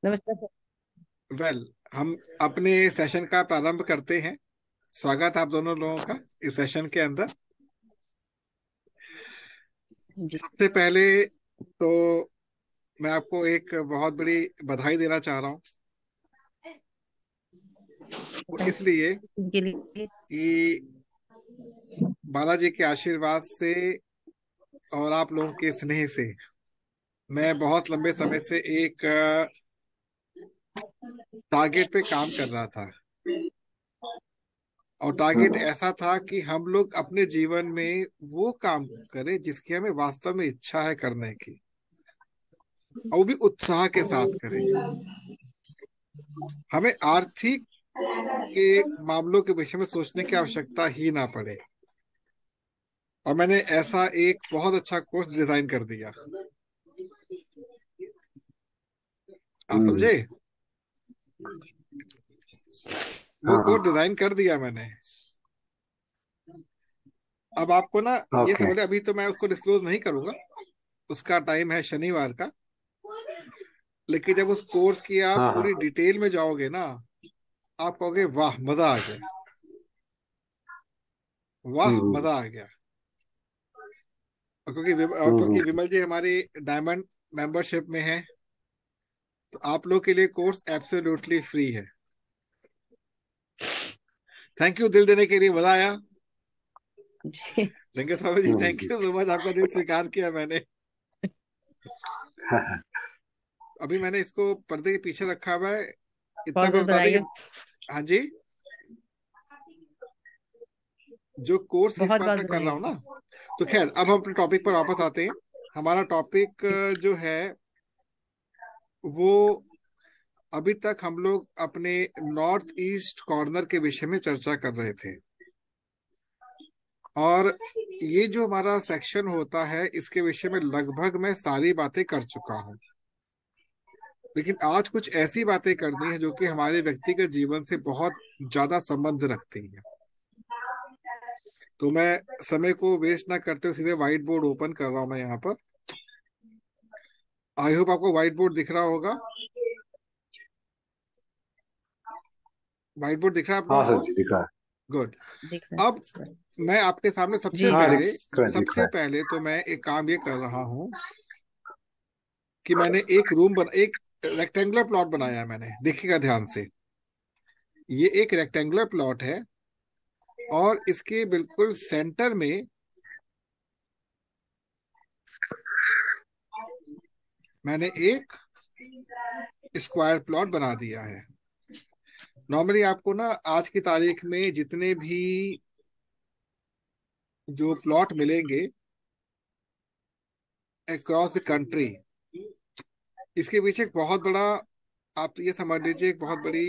नमस्कार sir. Well, हम अपने सेशन का प्रारंभ करते हैं। स्वागत है आप दोनों लोगों का इस सेशन के अंदर। जी। सबसे पहले तो मैं आपको एक बहुत बड़ी बधाई देना चाह रहा हूँ। वो बताएं इसलिए इनके लिए। कि बालाजी के आशीर्वाद से और आप लोगों के स्नेह से मैं बहुत लंबे समय से एक टारगेट पे काम कर रहा था। और टारगेट ऐसा था कि हम लोग अपने जीवन में वो काम करें जिसकी हमें वास्तव में इच्छा है करने की, और वो भी उत्साह के साथ करें। हमें आर्थिक के मामलों के विषय में सोचने की आवश्यकता ही ना पड़े। और मैंने ऐसा एक बहुत अच्छा कोर्स डिजाइन कर दिया। आप हम्म। समझे? वो हाँ कोर्स हाँ। डिजाइन कर दिया मैंने। अब आपको ना ये ओके। समझ, अभी तो मैं उसको डिस्क्लोज नहीं करूंगा। उसका टाइम है शनिवार का। लेकिन जब उस कोर्स की आप हाँ पूरी हाँ। डिटेल में जाओगे ना, आप कहोगे वाह मजा आ गया। वाह हम्म मजा आ गया। और हम्म क्योंकि हम्म। विमल जी हमारी डायमंड मेंबरशिप में है, तो आप लोग के लिए कोर्स एब्सोल्युटली फ्री है। थैंक यू, दिल देने के लिए मजा आया। जी। लंके साहब जी, thank hmm. You so much, आपका दिल स्वीकार किया मैंने। हाँ, हाँ। अभी मैंने इसको पर्दे के पीछे रखा हुआ है। इतना बहुत मैं बहुत बता दें बधाई हो। कि हाँ जी, जो कोर्स इस बहुत बात बहुत का कर बधाई रहा हो। हूँ ना। तो खैर, अब हम अपने टॉपिक पर वापस आते हैं। हमारा टॉपिक जी। जो है वो, अभी तक हम लोग अपने नॉर्थ ईस्ट कॉर्नर के विषय में चर्चा कर रहे थे। और ये जो हमारा सेक्शन होता है, इसके विषय में लगभग मैं सारी बातें कर चुका हूँ। लेकिन आज कुछ ऐसी बातें करनी है जो कि हमारे व्यक्तिगत जीवन से बहुत ज्यादा संबंध रखती हैं। तो मैं समय को वेस्ट ना करते हुए सीधे व्हाइट बोर्ड ओपन कर रहा हूं मैं यहाँ पर। आई होप आपको व्हाइट बोर्ड दिख रहा होगा। व्हाइट बोर्ड दिख रहा है आप हाँ लोगों सर को? जी, दिख रहा है। गुड। दिख रहा अब है। मैं आपके सामने सबसे जी हाँ, जी। पहले, दिख रहा है, दिख रहा सबसे है। पहले तो मैं एक काम ये कर रहा हूँ कि मैंने एक रेक्टेंगुलर प्लॉट बनाया है मैंने। देखिएगा ध्यान से, ये एक रेक्टेंगुलर प्लॉट है। और इसके बिल्कुल सेंटर में मैंने एक स्क्वायर प्लॉट बना दिया है। नॉर्मली आपको ना आज की तारीख में जितने भी जो प्लॉट मिलेंगे अक्रॉस द कंट्री, इसके पीछे एक बहुत बड़ा, आप तो ये समझ लीजिए, एक बहुत बड़ी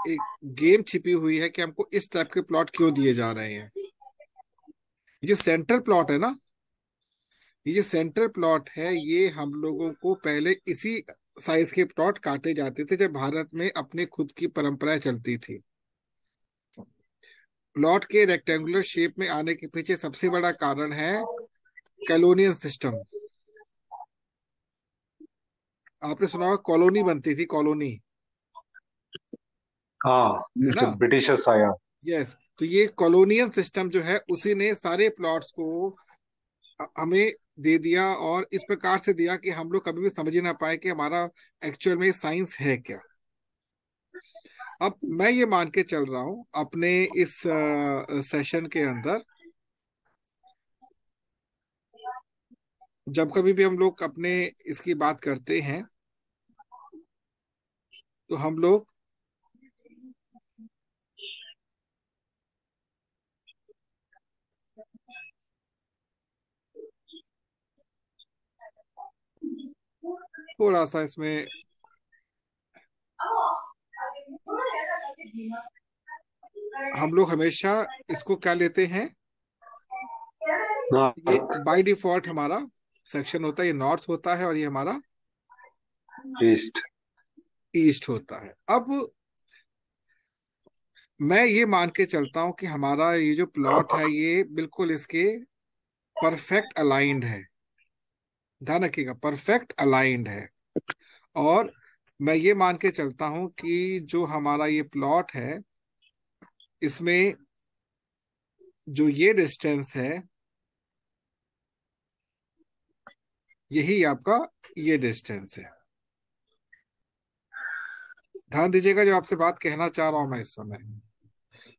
एक गेम छिपी हुई है कि हमको इस टाइप के प्लॉट क्यों दिए जा रहे हैं। ये सेंट्रल प्लॉट है ना, ये सेंट्रल प्लॉट है। ये हम लोगों को पहले इसी साइज के प्लॉट काटे जाते थे जब भारत में अपने खुद की परंपराएं चलती थी। प्लॉट के रेक्टेंगुलर शेप में आने के पीछे सबसे बड़ा कारण है कॉलोनियल सिस्टम। आपने सुना होगा कॉलोनी बनती थी, कॉलोनी, हाँ, है ना? ब्रिटिशर्स आया। यस। तो ये कॉलोनियल सिस्टम जो है उसी ने सारे प्लॉट्स को हमें दे दिया, और इस प्रकार से दिया कि हम लोग कभी भी समझ ही ना पाए कि हमारा एक्चुअल में साइंस है क्या। अब मैं ये मान के चल रहा हूं अपने इस सेशन के अंदर, जब कभी भी हम लोग अपने इसकी बात करते हैं तो हम लोग थोड़ा सा इसमें, हम लोग हमेशा इसको क्या लेते हैं, ये नॉर्थ बाय डिफॉल्ट हमारा सेक्शन होता है, ये नॉर्थ होता है और ये हमारा ईस्ट। ईस्ट होता है। अब मैं ये मान के चलता हूं कि हमारा ये जो प्लॉट है ये बिल्कुल इसके परफेक्ट अलाइंड है। ध्यान रखिएगा, परफेक्ट अलाइंड है। और मैं ये मान के चलता हूं कि जो हमारा ये प्लॉट है, इसमें जो ये डिस्टेंस है, यही आपका ये डिस्टेंस है। ध्यान दीजिएगा जो आपसे बात कहना चाह रहा हूं मैं इस समय,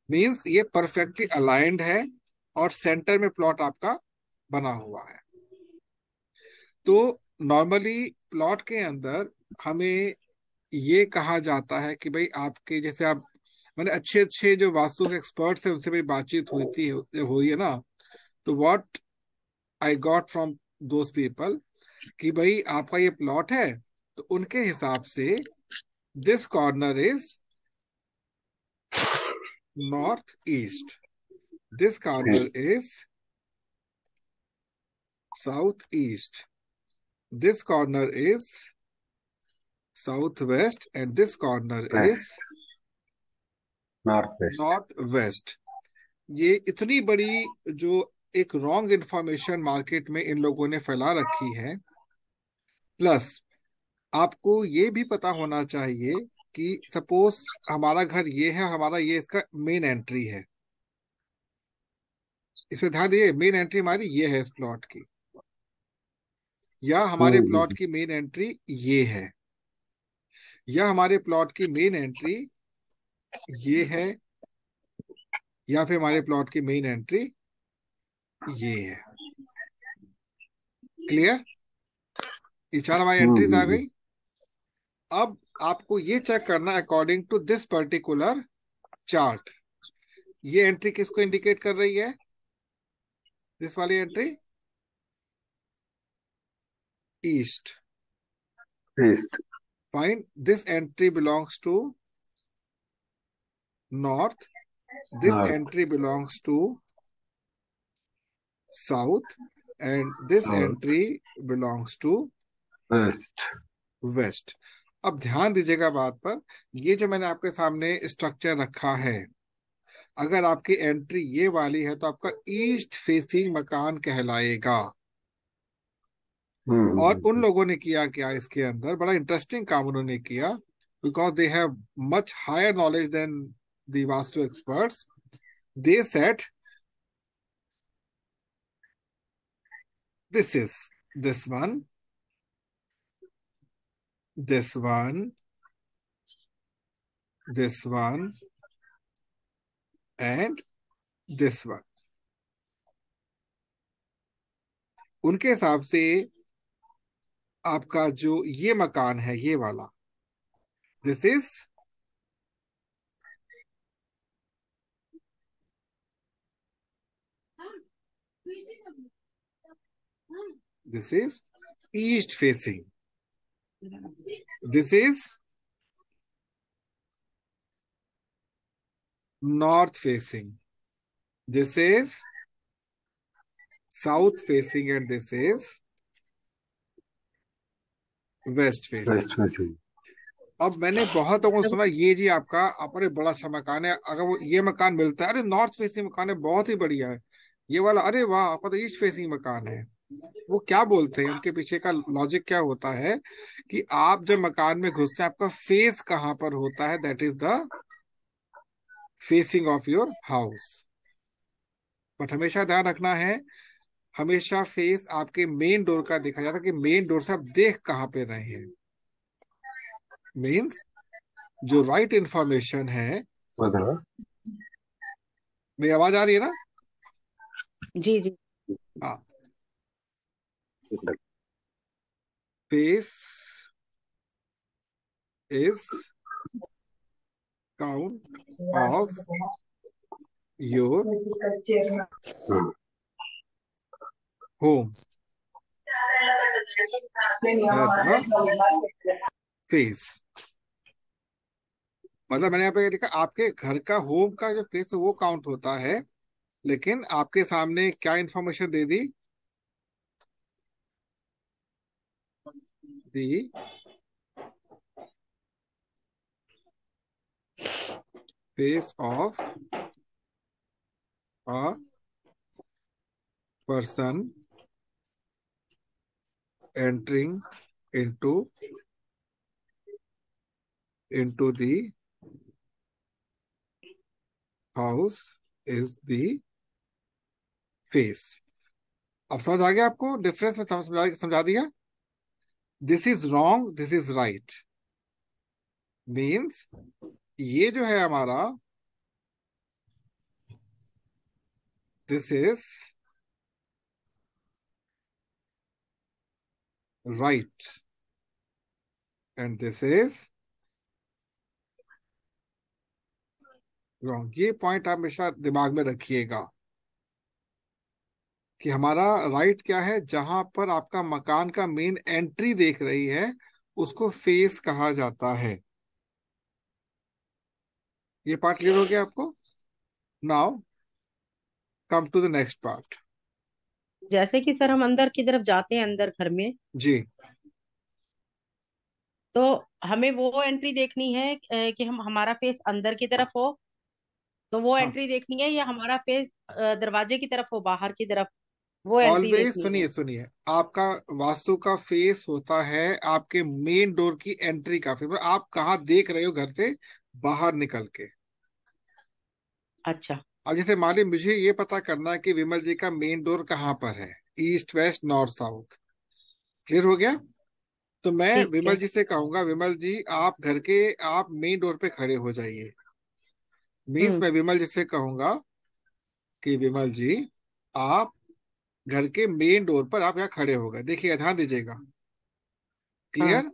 मींस ये परफेक्टली अलाइंड है और सेंटर में प्लॉट आपका बना हुआ है। तो नॉर्मली प्लॉट के अंदर हमें ये कहा जाता है कि भाई आपके जैसे आप, मैंने अच्छे अच्छे जो वास्तु के एक्सपर्ट्स हैं उनसे मेरी बातचीत हुई थी, जब हुई है ना, तो what I got from those people कि भाई आपका ये प्लॉट है, तो उनके हिसाब से this corner is north east, this corner east, is south east, this corner is south west and this corner is west, north west. North west. ये इतनी बड़ी जो एक रॉन्ग इंफॉर्मेशन मार्केट में इन लोगों ने फैला रखी है, प्लस आपको ये भी पता होना चाहिए कि सपोज हमारा घर ये है और हमारा ये इसका मेन एंट्री है। इसमें ध्यान दीजिए, मेन एंट्री हमारी ये है इस प्लॉट की, या हमारे प्लॉट हम्म। की मेन एंट्री ये है, या हमारे प्लॉट की मेन एंट्री ये है, या फिर हमारे प्लॉट की मेन एंट्री ये है। क्लियर? ये चार हमारी एंट्रीज आ हम्म। गई। अब आपको ये चेक करना according to this particular chart, ये एंट्री किसको इंडिकेट कर रही है? दिस वाली entry east. East, fine, this entry belongs to north, this north, entry belongs to south, and this south, entry belongs to west. West. अब ध्यान दीजिएगा बात पर, ये जो मैंने आपके सामने स्ट्रक्चर रखा है, अगर आपकी एंट्री ये वाली है तो आपका ईस्ट फेसिंग मकान कहलाएगा। और उन हम्म। लोगों ने किया क्या इसके अंदर, बड़ा इंटरेस्टिंग काम उन्होंने किया, because they have much higher knowledge than the vastu experts. They set this is this one, this one, this one and this one. उनके हिसाब से आपका जो ये मकान है ये वाला, this is, this is east facing, this is north facing, this is south facing and this is west facing. West में से। अब मैंने बहुत लोगों को सुना ये जी आपका अपने बड़ा अच्छा मकान है, अगर वो ये मकान मिलता है, अरे नॉर्थ फेसिंग मकान है बहुत ही बढ़िया है, ये वाला अरे वाह आपका तो ईस्ट फेसिंग मकान है। वो क्या बोलते हैं, उनके पीछे का लॉजिक क्या होता है कि आप जब मकान में घुसते हैं आपका फेस कहाँ पर होता है, that is the facing of your house. But हमेशा ध्यान रखना है, हमेशा फेस आपके मेन डोर का देखा जाता है कि मेन डोर से आप देख कहाँ पे रहे हैं। मीन्स जो राइट इंफॉर्मेशन है, उधर। मेरी आवाज आ रही है ना? जी जी। हाँ। Face is count of your hmm. Home as a face. मतलब मैंने यहाँ पे लिखा आपके घर का होम का जो फेस है वो काउंट होता है, लेकिन आपके सामने क्या information they the, the face of a person entering into into the house is the face. अब समझ आ गया आपको डिफरेंस में? समझा दिया. This is wrong, this is right means ये जो है हमारा, this is right and this is wrong. ये पॉइंट आप हमेशा दिमाग में रखिएगा कि हमारा राइट क्या है. जहां पर आपका मकान का मेन एंट्री देख रही है उसको फेस कहा जाता है. ये पार्ट क्लियर हो गया आपको? Now come to the next part. जैसे कि सर हम अंदर की तरफ जाते हैं अंदर घर में, जी. तो हमें वो एंट्री देखनी है कि हम हमारा फेस अंदर की तरफ हो, तो वो हाँ, एंट्री देखनी है, या हमारा फेस दरवाजे की तरफ हो, बाहर की तरफ, वो एंट्री ऑलवेज देखनी है? सुनिए सुनिए, आपका वास्तु का फेस होता है आपके मेन डोर की एंट्री का फेस. आप कहाँ देख रहे हो घर से बाहर निकल के. अच्छा. अब जैसे मान ली मुझे ये पता करना है कि विमल जी का मेन डोर कहाँ पर है, east west north south. Clear हो गया? तो मैं ठीक विमल है. जी से कहूंगा, विमल जी आप घर के, आप मेन डोर पे खड़े हो जाइए. मीन्स हम्म. मैं विमल जी से कहूंगा कि विमल जी आप घर के मेन डोर पर आप यहाँ खड़े हो गए. देखिएगा, ध्यान दीजिएगा. हाँ. क्लियर?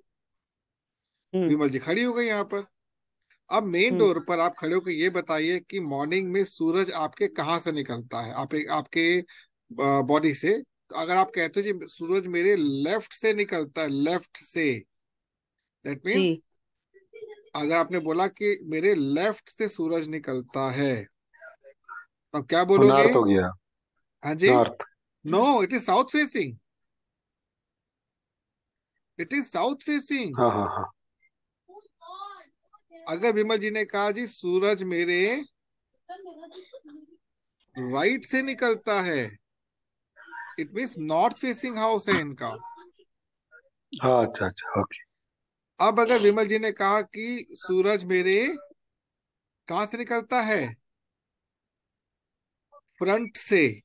हम्म. विमल जी खड़ी हो गई यहाँ पर. अब मेन हम्म. डोर पर आप खड़े होकर ये बताइए कि मॉर्निंग में सूरज आपके कहाँ से निकलता है, आपके बॉडी से. तो अगर आप कहते हो जी सूरज मेरे लेफ्ट से निकलता है, लेफ्ट से, दैट मीन्स, जी. अगर आपने बोला कि मेरे लेफ्ट से सूरज निकलता है, तो क्या वो बोलोगे? नॉर्थ हो गया. हाँ जी. North. No, it is south facing. It is south facing. हाँ हाँ हाँ. अगर विमल जी ने कहा जी सूरज मेरे राइट से निकलता है, it means north facing house है इनका. हाँ, अच्छा अच्छा, ओके. अब अगर विमल जी ने कहा कि सूरज मेरे कहाँ से निकलता है, फ्रंट से,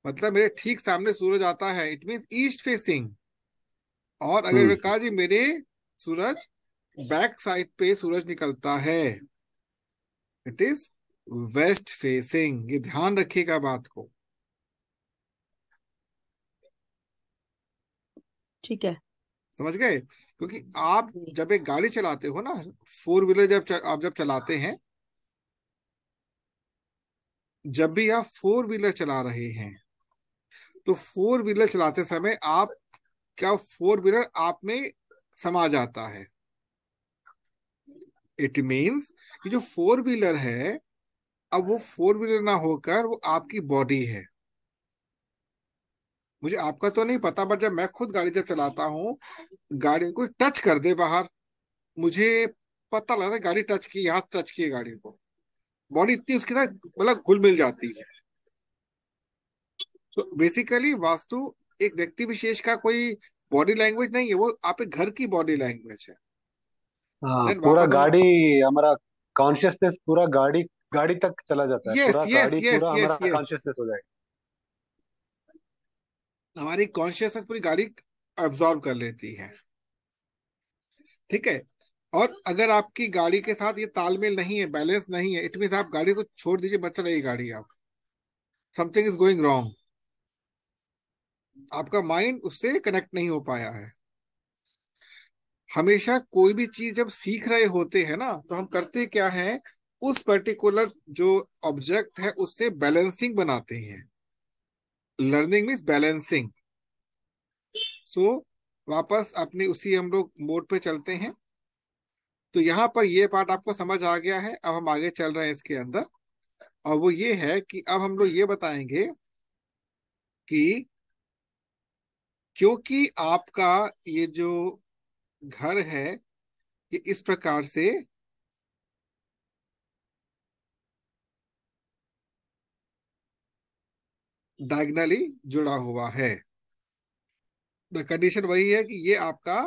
मतलब मेरे ठीक सामने सूरज आता है, इट मीन्स ईस्ट फेसिंग. और अगर हम्म. मैं कहा जी मेरे सूरज बैक साइड पे सूरज निकलता है, इट इज वेस्ट फेसिंग. ये ध्यान रखिएगा बात को. ठीक है. समझ गए? क्योंकि आप जी. जब एक गाड़ी चलाते हो ना, फोर व्हीलर आप जब चलाते हैं, जब भी आप फोर व्हीलर चला रहे हैं, तो फोर व्हीलर चलाते समय आप, क्या फोर व्हीलर आप में समा जाता है. इट मीन्स कि जो फोर व्हीलर है, अब वो फोर व्हीलर ना होकर वो आपकी बॉडी है. मुझे आपका तो नहीं पता, बट जब मैं खुद गाड़ी जब चलाता हूँ, गाड़ी को टच कर दे बाहर, मुझे पता लगता है गाड़ी टच की, यहाँ टच की है गाड़ी को. बॉडी इतनी उसके साथ मतलब घुल मिल जाती है. तो बेसिकली वास्तु एक व्यक्ति विशेष का कोई बॉडी लैंग्वेज नहीं है, वो आपके घर की बॉडी लैंग्वेज है. हाँ, देन पूरा वापस हम, गाड़ी, हमारा कॉन्शियसनेस पूरा गाड़ी गाड़ी तक चला जाता है. यस पूरा यस गाड़ी यस पूरा यस हमारा यस, कॉन्शियसनेस हो जाएगा. हमारी कॉन्शियसनेस पूरी गाड़ी अब्सॉर्ब कर लेती है. ठीक है? और अगर आपकी गाड़ी के साथ ये तालमेल नहीं है, बैलेंस नहीं है, इट मीन आप गाड़ी को छोड़ दीजिए, बच रही गाड़ी, आप, समथिंग इज गोइंग रॉन्ग. आपका माइंड उससे कनेक्ट नहीं हो पाया है. हमेशा कोई भी चीज जब सीख रहे होते हैं ना, तो हम करते क्या है, उस पर्टिकुलर जो ऑब्जेक्ट है उससे बैलेंसिंग बनाते हैं. Learning means balancing. सो वापस अपने उसी हम लोग मोड पे चलते हैं. तो यहाँ पर ये पार्ट आपको समझ आ गया है. अब हम आगे चल रहे हैं इसके अंदर, और वो ये है कि अब हम लोग ये बताएंगे कि क्योंकि आपका ये जो घर है ये इस प्रकार से डायगनली जुड़ा हुआ है, द कंडीशन वही है कि ये आपका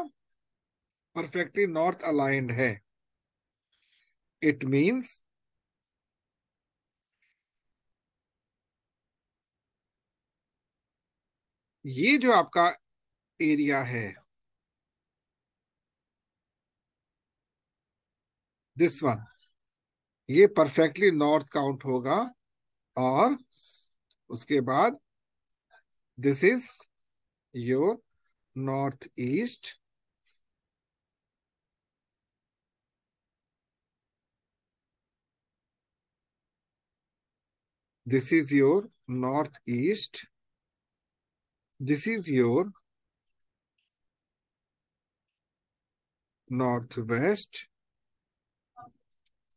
परफेक्टली नॉर्थ अलाइंड है. इट मीन्स ये जो आपका एरिया है, दिस वन, ये परफेक्टली नॉर्थ काउंट होगा। और उसके बाद this is your north east, this is your north east, this is your north west,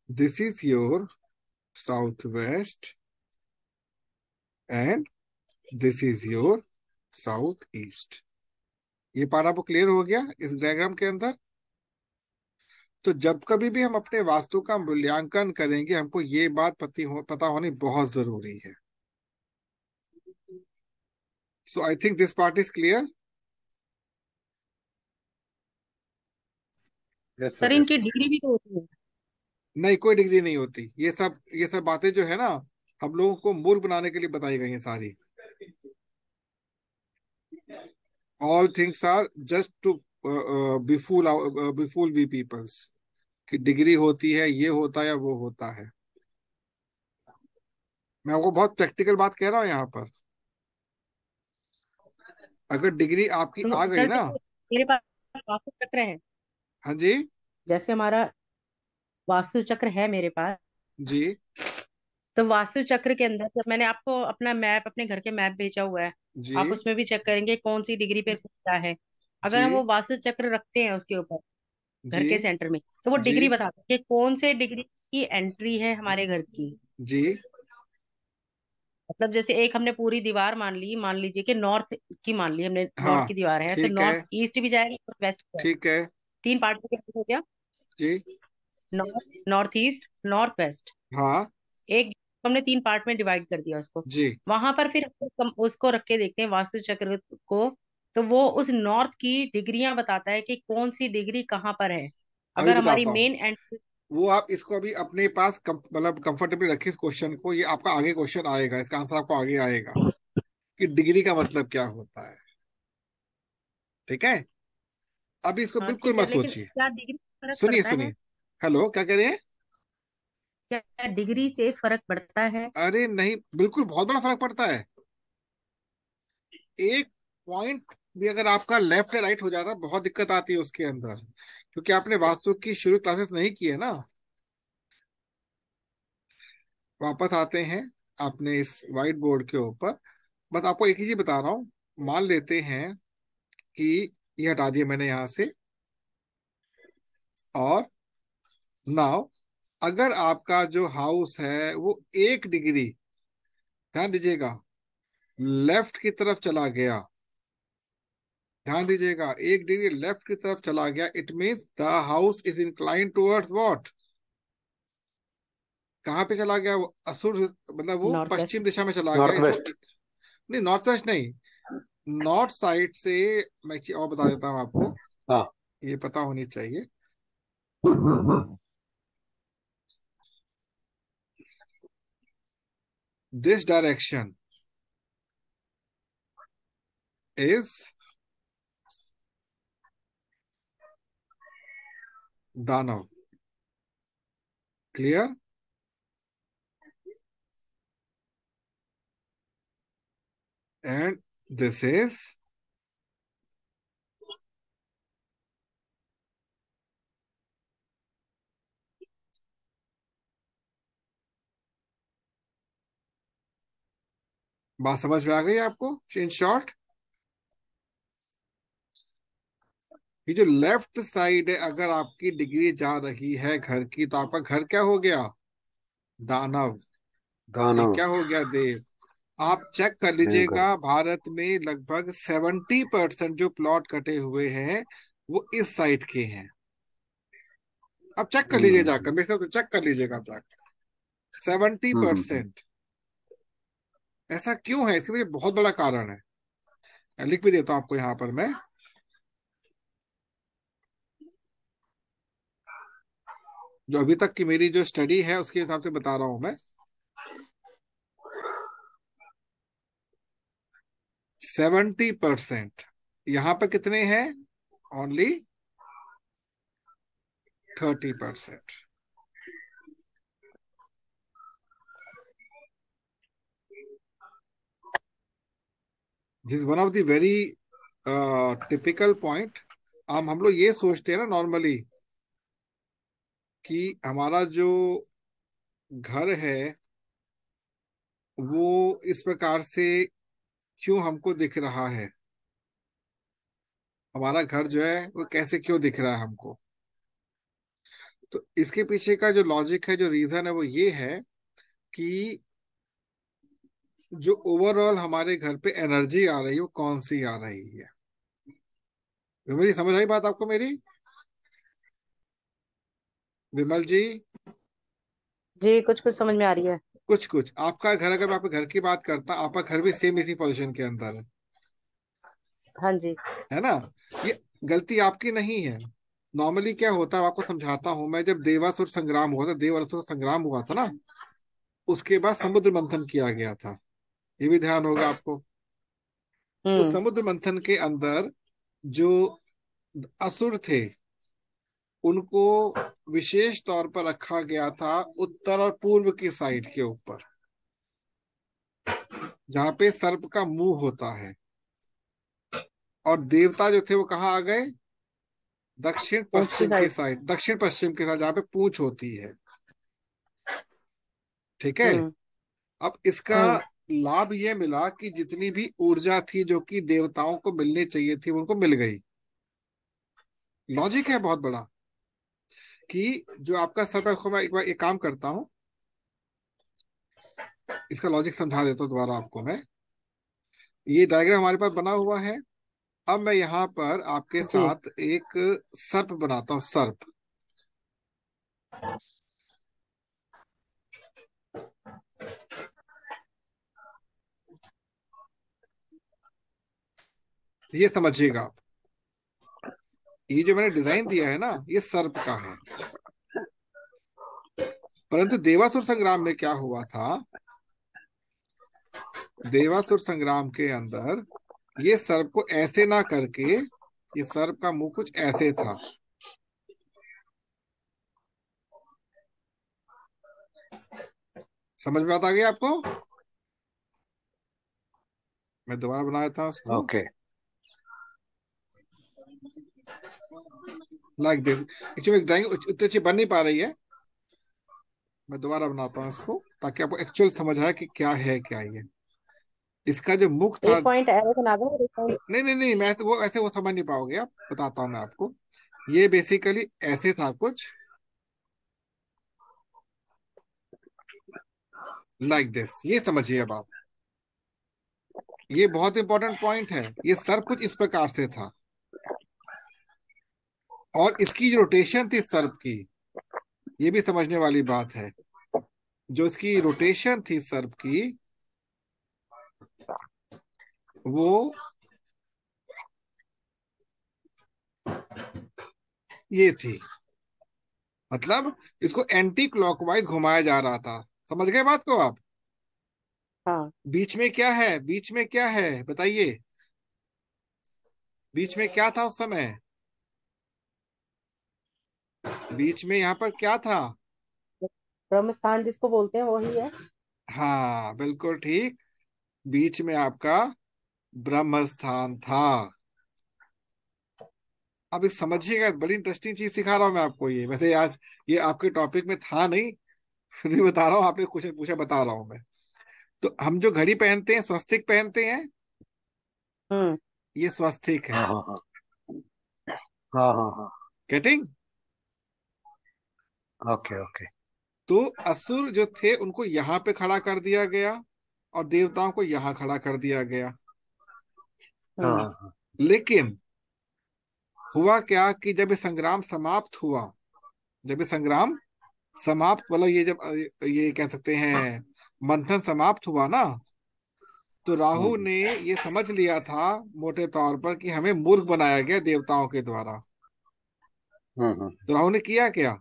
this is your south west, and this is your south east. ये part आपको clear हो गया इस diagram के अंदर? तो जब कभी भी हम अपने वास्तु का मूल्यांकन करेंगे, हमको ये बात पता होनी बहुत जरूरी है। So I think this part is clear. Yes sir sir, yes इनकी सर। डिग्री भी तो होती है। नहीं, कोई डिग्री नहीं होती। ये सब बातें जो है ना, हम लोगों को मूर्ख बनाने के लिए बताई गई हैं सारी। All things are just to befool we peoples, कि डिग्री होती है, ये होता है या वो होता है। मैं आपको बहुत प्रैक्टिकल बात कह रहा हूँ यहाँ पर। अगर डिग्री आपकी तो आ गई सर ना। जैसे मेरे पास वास्तु चक्र है, हाँ जी। जैसे हमारा वास्तु चक्र है मेरे पास, जी। तो वास्तु चक्र के अंदर जब मैंने आपको अपना मैप, अपने घर के मैप भेजा हुआ है, जी। आप उसमें भी चेक करेंगे कौन सी डिग्री पे क्या है। अगर हम जी। वो वास्तु चक्र रखते हैं उसके ऊपर, घर जी। के सेंटर में, तो वो जी। डिग्री बताता है कि कौन से डिग्री की एंट्री है हमारे घर की। जी। मतलब जैसे एक हमने पूरी दीवार मान ली, मान लीजिए कि नॉर्थ की मान ली हमने, नॉर्थ हाँ, की दीवार है तो ठीक है। नॉर्थ ईस्ट भी जाएगा और वेस्ट भी जाएगा। ठीक है। तीन पार्ट में कैसे हो गया? जी। North, north east, north west. हाँ एक हमने तीन पार्ट में डिवाइड कर दिया उसको। जी। वहां पर फिर उसको रख के देखते हैं वास्तु चक्र को, तो वो उस नॉर्थ की डिग्रियां बताता है कि कौन सी डिग्री कहाँ पर है। अभी अगर हमारी बताता हूँ। मेन एंट्री, वो आप इसको अभी अपने पास मतलब कंफर्टेबली रखिए इस क्वेश्चन को। ये आपका आगे क्वेश्चन आएगा, इसका आंसर आपको आगे आएगा कि डिग्री का मतलब क्या होता है। ठीक है? अभी इसको हाँ बिल्कुल ठीक है, मत लेकिन सोचिए। क्या डिग्री से फर्क सुनिए पड़ता है? सुनिए। हेलो, क्या कह रहे हैं? क्या डिग्री से फर्क पड़ता है? अरे नहीं, बिल्कुल बहुत बड़ा फर्क पड़ता है। एक पॉइंट भी अगर आपका लेफ्ट या राइट हो जाता है, बहुत दिक्कत आती है उसके अंदर, क्योंकि आपने वास्तु की शुरू क्लासेस नहीं की है ना। वापस आते हैं आपने इस व्हाइट बोर्ड के ऊपर। बस आपको एक ही चीज बता रहा हूँ। मान लेते हैं कि ये हटा दिया मैंने यहां से। और नाउ, अगर आपका जो हाउस है वो 1 डिग्री, ध्यान दीजिएगा, लेफ्ट की तरफ चला गया, ध्यान दीजिएगा, 1 डिग्री लेफ्ट की तरफ चला गया, it means the house is incline towards what? कहाँ पे चला गया वो? असुर, मतलब वो नॉर्थ वेस्ट। पश्चिम दिशा में चला गया नॉर्थ इसको। वेस्ट। नहीं, नॉर्थ वेस्ट नहीं, नॉर्थ साइड से। मैं एक चीज और बता देता हूँ आपको, हाँ। ये पता होनी चाहिए। दिस डायरेक्शन इज दानव। क्लियर? एंड दिस इज, बात समझ में आ गई आपको? इन शॉर्ट, ये जो लेफ्ट साइड है, अगर आपकी डिग्री जा रही है घर की, तो आपका घर क्या हो गया? दानव। ये दानव। क्या हो गया? देव। आप चेक कर देवगढ़। लीजिएगा, भारत में लगभग 70% जो प्लॉट कटे हुए हैं वो इस साइड के हैं। आप चेक कर लीजिए जाकर, हम्म। मेरे साथ चेक कर लीजिएगा आप जाकर। सेवेंटी हम्म। परसेंट ऐसा क्यों है? इसके पीछे बहुत बड़ा कारण है। मैं लिख भी देता हूं आपको यहाँ पर मैं। जो अभी तक की मेरी जो स्टडी है उसके हिसाब से बता रहा हूं मैं, 70%। यहाँ पे कितने हैं? Only 30%। This one of the very typical point. हम लोग ये सोचते हैं ना नॉर्मली कि हमारा जो घर है वो इस प्रकार से क्यों हमको दिख रहा है, हमारा घर जो है वो कैसे क्यों दिख रहा है हमको। तो इसके पीछे का जो लॉजिक है, जो रीजन है, वो ये है कि जो ओवरऑल हमारे घर पे एनर्जी आ रही है वो कौन सी आ रही है। विमल जी, समझ आई बात आपको मेरी? विमल जी, जी कुछ कुछ समझ में आ रही है। कुछ कुछ। आपका घर, अगर मैं आपके घर की बात करता, आपका घर भी सेम इसी पोजीशन के अंदर हाँ जी। है ना? ये गलती आपकी नहीं है। नॉर्मली क्या होता है, आपको समझाता हूं मैं। जब देवासुर संग्राम हुआ था, देव असुर संग्राम हुआ था ना, उसके बाद समुद्र मंथन किया गया था। ये भी ध्यान होगा आपको। उस हम्म। समुद्र मंथन के अंदर जो असुर थे उनको विशेष तौर पर रखा गया था उत्तर और पूर्व की साइड के ऊपर, जहां पे सर्प का मुंह होता है। और देवता जो थे वो कहाँ आ गए? दक्षिण पूंछ की पश्चिम के साइड। साइड, दक्षिण पश्चिम के साइड, जहाँ पे पूंछ होती है। ठीक है। हम्म। अब इसका हम्म। लाभ ये मिला कि जितनी भी ऊर्जा थी जो कि देवताओं को मिलनी चाहिए थी, उनको मिल गई। लॉजिक है बहुत बड़ा कि जो आपका सर्प है, मैं एक बार एक काम करता हूँ, इसका लॉजिक समझा देता हूँ दोबारा आपको मैं। ये डायग्राम हमारे पास बना हुआ है। अब मैं यहाँ पर आपके जी। साथ एक सर्प बनाता हूँ, सर्प। ये समझिएगा आप, ये जो मैंने डिजाइन दिया है ना, ये सर्प का है। परंतु देवासुर संग्राम में क्या हुआ था? देवासुर संग्राम के अंदर ये सर्प को ऐसे ना करके, ये सर्प का मुंह कुछ ऐसे था। समझ में आता गया आपको? मैं दोबारा बना देता हूँ इसको, okay. Like this. Actually drawing उतनी अच्छी बन नहीं पा रही है, मैं दोबारा बनाता हूँ इसको ताकि आपको एक्चुअल समझ आए कि क्या है क्या ये। इसका जो मुख था, एक पॉइंट एरो बना दो, एक पॉइंट। नहीं नहीं नहीं, मैं वो ऐसे वो समझ नहीं पाओगे आप, बताता हूँ मैं आपको। ये बेसिकली ऐसे था कुछ, लाइक दिस। ये समझिए अब आप, ये बहुत इंपॉर्टेंट पॉइंट है। ये सर कुछ इस प्रकार से था, और इसकी जो रोटेशन थी सर्प की, ये भी समझने वाली बात है। जो इसकी रोटेशन थी सर्प की, वो ये थी। मतलब इसको एंटी क्लॉकवाइज घुमाया जा रहा था। समझ गए बात को आप? हाँ। बीच में क्या है, बीच में क्या है बताइए? बीच में क्या था उस समय? बीच में यहाँ पर क्या था? ब्रह्म स्थान जिसको बोलते हैं वही है। हाँ बिल्कुल ठीक। बीच में आपका ब्रह्म स्थान था। अब इस समझिएगा, बड़ी इंटरेस्टिंग चीज सिखा रहा हूं मैं आपको। ये वैसे आज ये आपके टॉपिक में था नहीं, फिर भी बता रहा हूँ। आपने क्वेश्चन पूछा, बता रहा हूँ मैं। तो हम जो घड़ी पहनते हैं, स्वस्तिक पहनते हैं, हम्म। ये स्वस्तिक है। हाँ हाँ हाँ हाँ हाँ हाँ। गेटिंग? Okay okay. तो असुर जो थे उनको यहाँ पे खड़ा कर दिया गया, और देवताओं को यहाँ खड़ा कर दिया गया। हाँ हम्म। हाँ हाँ। लेकिन हुआ क्या कि जब ये संग्राम समाप्त हुआ, जब ये संग्राम समाप्त, मतलब ये जब ये कह सकते हैं मंथन समाप्त हुआ ना, तो राहु हम्म ने ये समझ लिया था मोटे तौर पर कि हमें मूर्ख बनाया गया देवताओं के द्वारा। हम्म हम्म तो राहु ने किया क्या?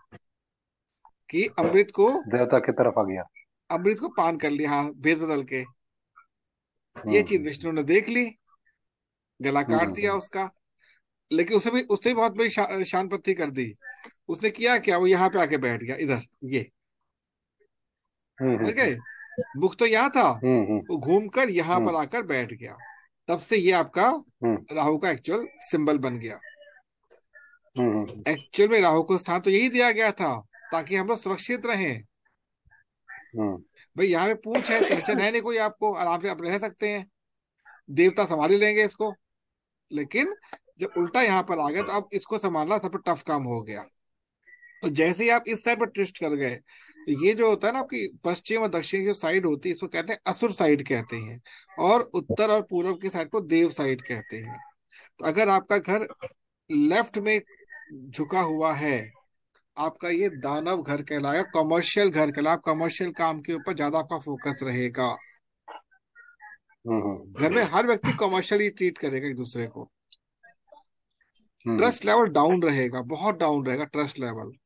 कि देवता की तरफ आ गया। अमृत को पान कर लिया, हाँ, भेद बदल के। ये चीज हम्म विष्णु ने देख ली, गला हम्म काट हम्म दिया उसका। लेकिन उससे भी बहुत बड़ी शान पत्ती कर दी। उसने किया क्या, वो यहाँ पे आके बैठ गया इधर, ये हम्म समझ हम्म गए। मुख तो यहाँ था, हम्म वो घूम कर यहाँ हम्म पर आकर बैठ गया। तब से ये आपका हम्म राहु का एक्चुअल सिंबल बन गया। हम्म एक्चुअल में राहु को स्थान तो यही दिया गया था ताकि हम लोग सुरक्षित रहें। हम्म भाई यहाँ पे पूछ है, टेंशन है नहीं कोई, आपको आराम से आप रह सकते हैं, देवता संभाल ही लेंगे इसको। लेकिन जब उल्टा यहाँ पर आ गया तो अब इसको संभालना सब टफ काम हो गया। तो जैसे ही आप इस साइड पर ट्विस्ट कर गए, तो ये जो होता है ना आपकी पश्चिम और दक्षिण की जो साइड होती है, इसको कहते हैं असुर साइड कहते हैं। और उत्तर और पूर्व की साइड को देव साइड कहते हैं। तो अगर आपका घर लेफ्ट में झुका हुआ है, आपका ये दानव घर कहलाएगा, कमर्शियल घर कहलाएगा। कमर्शियल काम के ऊपर ज्यादा आपका फोकस रहेगा। हम्म घर में हर व्यक्ति कमर्शियली ट्रीट करेगा एक दूसरे को। हम्म ट्रस्ट लेवल डाउन रहेगा, बहुत डाउन रहेगा ट्रस्ट लेवल।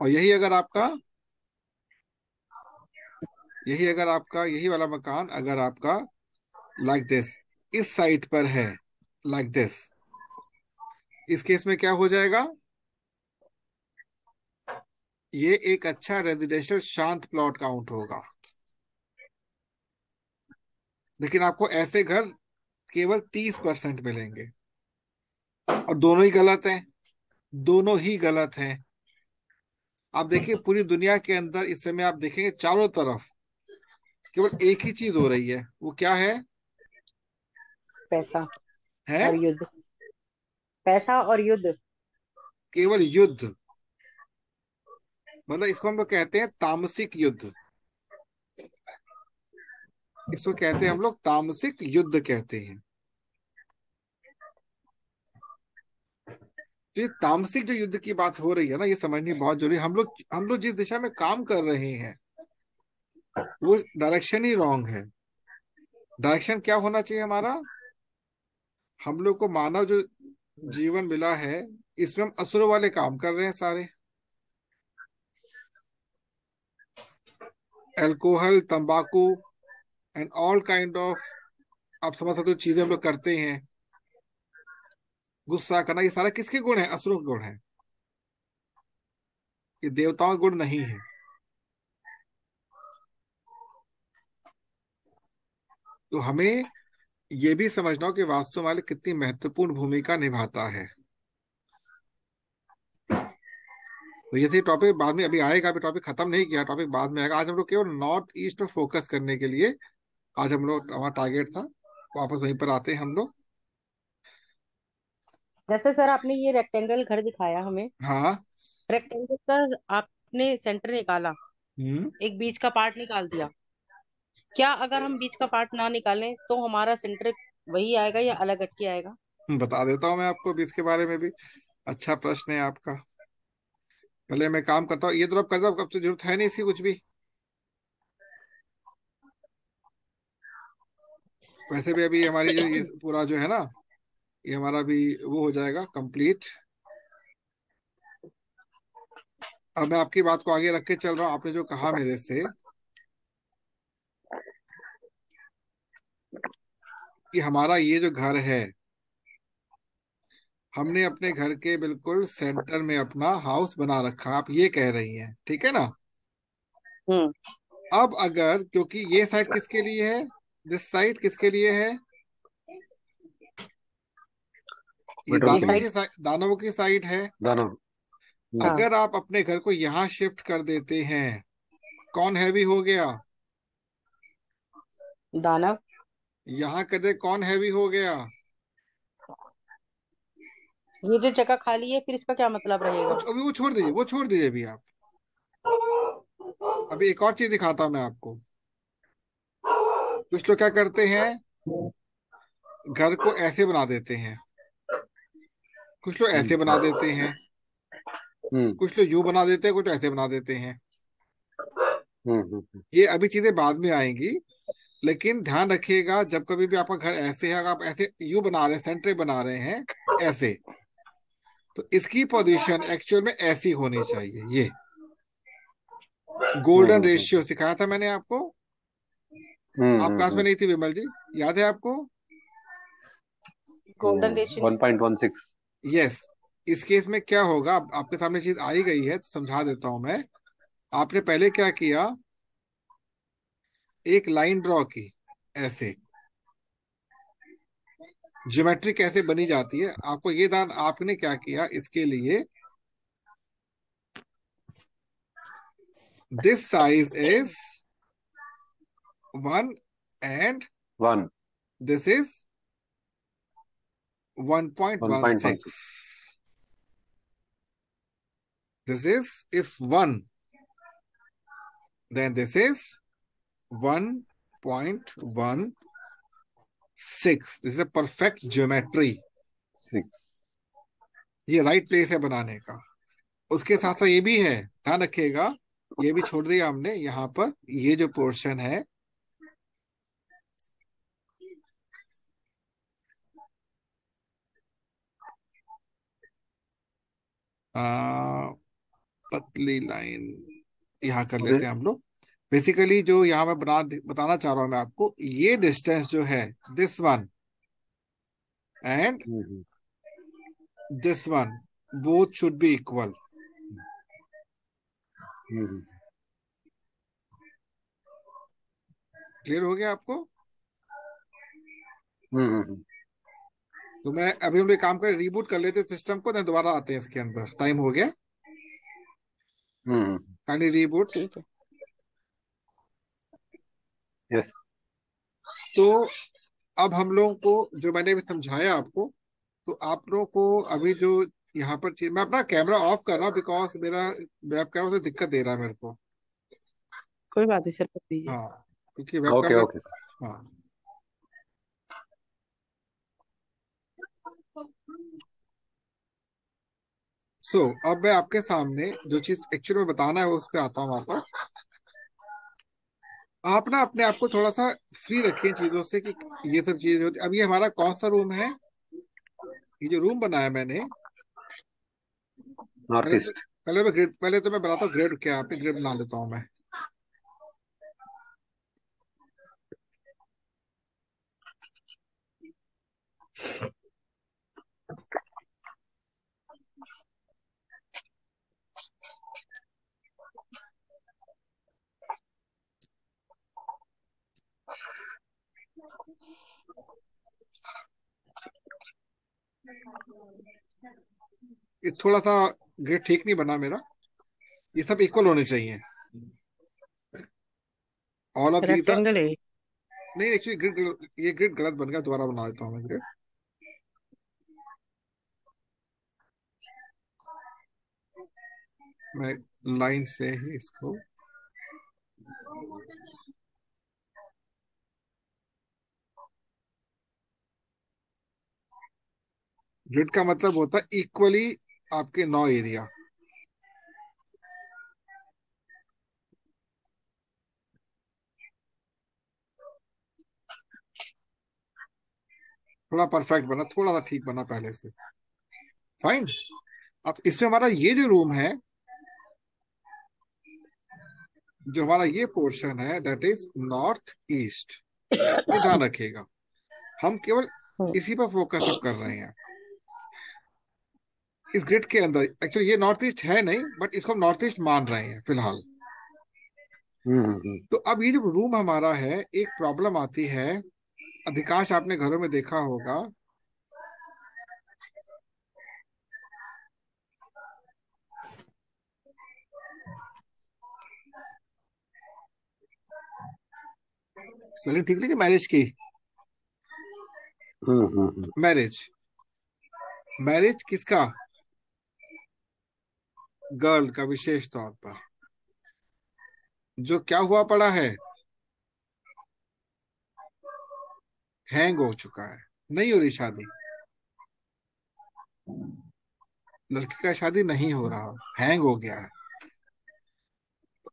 और यही वाला मकान अगर आपका लाइक दिस इस साइड पर है, लाइक दिस, इस केस में क्या हो जाएगा, ये एक अच्छा रेजिडेंशियल शांत प्लॉट काउंट होगा। लेकिन आपको ऐसे घर केवल 30% मिलेंगे, और दोनों ही गलत हैं, दोनों ही गलत हैं। आप देखिए पूरी दुनिया के अंदर इस समय आप देखेंगे चारों तरफ केवल एक ही चीज हो रही है, वो क्या है? पैसा है और युद्ध। पैसा और युद्ध। केवल युद्ध। मतलब इसको हम लोग कहते हैं तामसिक युद्ध। इसको कहते हैं हम लोग तामसिक युद्ध कहते हैं। तो ये तामसिक जो युद्ध की बात हो रही है ना, ये समझनी बहुत जरूरी है। हम लोग जिस दिशा में काम कर रहे हैं वो डायरेक्शन ही रॉन्ग है। डायरेक्शन क्या होना चाहिए हमारा? हम लोग को मानव जो जीवन मिला है, इसमें हम असुरों वाले काम कर रहे हैं सारे। अल्कोहल, तंबाकू एंड ऑल काइंड ऑफ, आप समझ सकते हो, चीजें हम लोग करते हैं। गुस्सा करना, ये सारा किसके गुण है? असुरों के गुण है। ये देवताओं के गुण नहीं है। तो हमें ये भी समझना हो कि वास्तु मालिक कितनी महत्वपूर्ण भूमिका निभाता है। तो ये टॉपिक बाद में अभी आएगा, अभी टॉपिक खत्म नहीं किया, टॉपिक बाद में आएगा। आज हम लोग केवल नॉर्थ ईस्ट पर फोकस करने के लिए, आज हम लोग हमारा टारगेट था, वापस वहीं पर आते हैं हम लोग। जैसे सर आपने ये रेक्टेंगल घर दिखाया हमें, हाँ। रेक्टेंगल का आपने सेंटर निकाला, हम्म। एक बीच का पार्ट निकाल दिया। क्या अगर हम बीच का पार्ट ना निकालें तो हमारा सेंटर वही आएगा या अलग हटके आएगा? बता देता हूँ मैं आपको भी इसके बारे में भी। अच्छा प्रश्न है आपका। पहले मैं काम करता हूँ, ये तो अब कर दो, अब तो जरूरत है नहीं इसकी कुछ भी। वैसे भी अभी हमारी जो ये पूरा जो है ना, ये हमारा भी वो हो जाएगा कंप्लीट। अब मैं आपकी बात को आगे रख के चल रहा हूँ। आपने जो कहा मेरे से कि हमारा ये जो घर है, हमने अपने घर के बिल्कुल सेंटर में अपना हाउस बना रखा, आप ये कह रही हैं, ठीक है ना? हम्म। अब अगर, क्योंकि ये साइड किसके लिए है, दिस साइड किसके लिए है? ये बेटरों ये के लिए। साइड। दानवों की साइड है। दानव। हाँ। अगर आप अपने घर को यहाँ शिफ्ट कर देते हैं, कौन हैवी हो गया? दानव। यहाँ कर दे, कौन हैवी हो गया? ये जो जगह खाली है फिर इसका क्या मतलब रहेगा? अभी वो छोड़ दीजिए, वो छोड़ दीजिए अभी आप। अभी एक और चीज दिखाता हूं मैं आपको। कुछ लोग क्या करते हैं, घर को ऐसे बना देते हैं, कुछ लोग हम्म ऐसे बना देते हैं, हम्म कुछ लोग यूं बना देते हैं, कुछ ऐसे बना देते हैं। हम्म। ये अभी चीजें बाद में आएंगी। लेकिन ध्यान रखिएगा, जब कभी भी आपका घर ऐसे है, अगर आप ऐसे यू बना रहे हैं, सेंटर बना रहे हैं ऐसे, तो इसकी पोजीशन एक्चुअल में ऐसी होनी चाहिए, ये। गोल्डन रेशियो सिखाया था मैंने आपको। आप क्लास में हम्म। नहीं थी विमल जी, याद है आपको? गोल्डन रेशियो नहीं। 1.16। यस। इस केस में क्या होगा, आपके सामने चीज आई गई है तो समझा देता हूं मैं। आपने पहले क्या किया, एक लाइन ड्रॉ की ऐसे। ज्योमेट्री कैसे बनी जाती है आपको ये दान, आपने क्या किया इसके लिए, this size is 1 and 1। This is 1.16। 1.16। This is if 1, then this is 1.16। This is a perfect geometry। 6। ये राइट प्लेस है बनाने का। उसके साथ साथ ये भी है, ध्यान रखिएगा, ये भी छोड़ दिया हमने यहाँ पर, ये जो पोर्शन है, आ, पतली लाइन यहाँ कर लेते हैं हम लोग। बेसिकली जो यहाँ मैं बताना चाह रहा हूं मैं आपको, ये डिस्टेंस जो है, this one and this one, both should be equal. Clear हो गया आपको? तो मैं अभी हम लोग एक काम करें, रिबूट कर लेते सिस्टम को, then दोबारा आते हैं इसके अंदर, टाइम हो गया। Kindly reboot. ठीक है। यस। तो अब हम लोगों को जो मैंने अभी समझाया आपको, तो आप लोगों को अभी जो यहाँ पर चीज, मैं अपना कैमरा ऑफ कर रहा हूँ बिकॉज मेरा वेब कैमरा से दिक्कत दे रहा है मेरे को। कोई बात नहीं सर, कर दीजिए। हाँ, क्योंकि web okay camera. Okay sir. हाँ। अब मैं आपके सामने जो चीज एक्चुअली में बताना है वो उस पर आता हूँ वापस। आप ना अपने आप को थोड़ा सा फ्री रखिए चीजों से कि ये सब चीजें होती। अब ये हमारा कौन सा रूम है, ये जो रूम बनाया मैंने, नॉर्थ पहले तो ईस्ट। पहले तो मैं बताता हूँ ग्रेड क्या है, अपनी ग्रेड बना लेता हूँ मैं। ये थोड़ा सा ग्रेड ठीक नहीं बना मेरा, ये सब इक्वल होने चाहिए, ऑल ऑफ दीज। रेक्टेंगल है। नहीं, एक्चुअली ग्रिड, ये ग्रिड गलत बन गया, दोबारा बना देता हूँ मैं ग्रिड। मैं लाइन से ही इसको, ग्रिड का मतलब होता है इक्वली आपके 9 एरिया। थोड़ा परफेक्ट बना, थोड़ा सा ठीक बना पहले से। फाइन। अब इसमें हमारा ये जो रूम है, जो हमारा ये पोर्शन है, दैट इज नॉर्थ ईस्ट। ये ध्यान रखिएगा, हम केवल हम्म। इसी पर फोकस अब कर रहे हैं इस ग्रिड के अंदर। एक्चुअली ये नॉर्थ ईस्ट है नहीं, बट इसको हम नॉर्थ ईस्ट मान रहे हैं फिलहाल। तो अब ये जो रूम हमारा है, एक प्रॉब्लम आती है, अधिकांश आपने घरों में देखा होगा, स्पेलिंग ठीक लिखी, मैरिज की, मैरिज, मैरिज किसका, गर्ल का विशेष तौर पर, जो क्या हुआ पड़ा है, हैंग हो चुका है, नहीं हो रही शादी, लड़की का शादी नहीं हो रहा, हैंग हो गया है।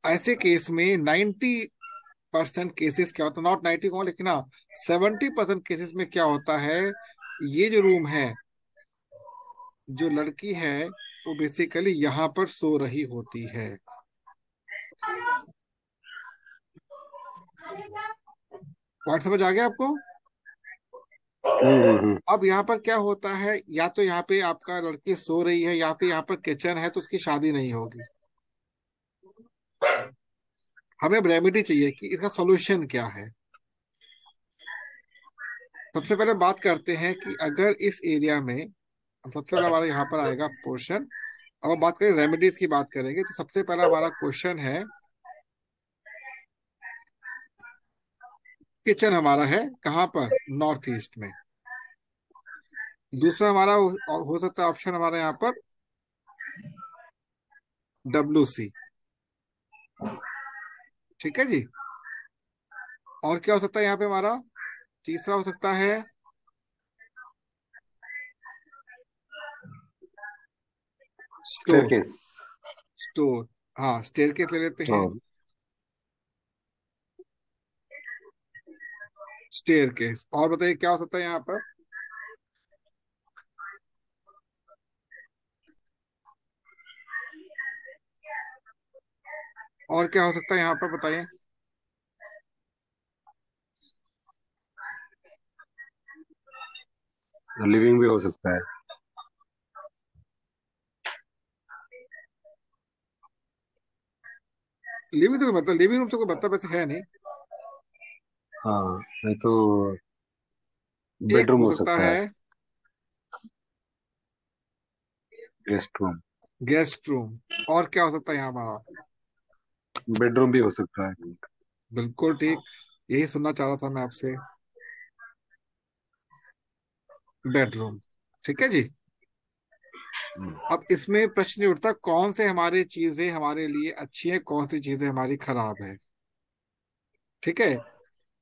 ऐसे केस में 90% केसेस क्या होता है, नॉट 90 कहूँ लेकिन हाँ 70% केसेस में क्या होता है, ये जो रूम है, जो लड़की है वो बेसिकली यहाँ पर सो रही होती है। पॉइंट समझ आ गया आपको? हम्म। अब यहाँ पर क्या होता है, या तो यहाँ पे आपका लड़की सो रही है या फिर यहाँ पर किचन है, तो उसकी शादी नहीं होगी। हमें अब रेमेडी चाहिए कि इसका सॉल्यूशन क्या है। सबसे पहले बात करते हैं कि अगर इस एरिया में, अब सबसे पहले हमारा यहाँ पर आएगा पोर्शन। अब हम बात करें रेमेडीज की बात करेंगे, तो सबसे पहला हमारा क्वेश्चन है, किचन हमारा है कहाँ पर, नॉर्थ ईस्ट में। दूसरा हमारा हो सकता है ऑप्शन हमारा यहाँ पर WC। ठीक है जी। और क्या हो सकता है यहाँ पे हमारा, तीसरा हो सकता है स्टोर। स्टेयरकेस। स्टोर, हाँ स्टेयरकेस ले लेते हैं। स्टोर। स्टेयरकेस, और बताइए क्या हो सकता है यहाँ पर। और क्या हो सकता है यहाँ पर बताइए। लिविंग भी हो सकता है। लिविंग तो मतलब, लिविंग रूम तो कोई मतलब वैसे है नहीं। हाँ, नहीं तो एक बेडरूम हो हो सकता सकता है है। Guest room. Guest room. और क्या हो सकता है यहाँ हमारा। बेडरूम भी हो सकता है। बिल्कुल ठीक, यही सुनना चाह रहा था मैं आपसे, बेडरूम। ठीक है जी। हम्म। अब इसमें प्रश्न ये उठता, कौन से हमारी चीजें हमारे लिए अच्छी है, कौन सी चीजें हमारी खराब है। ठीक है।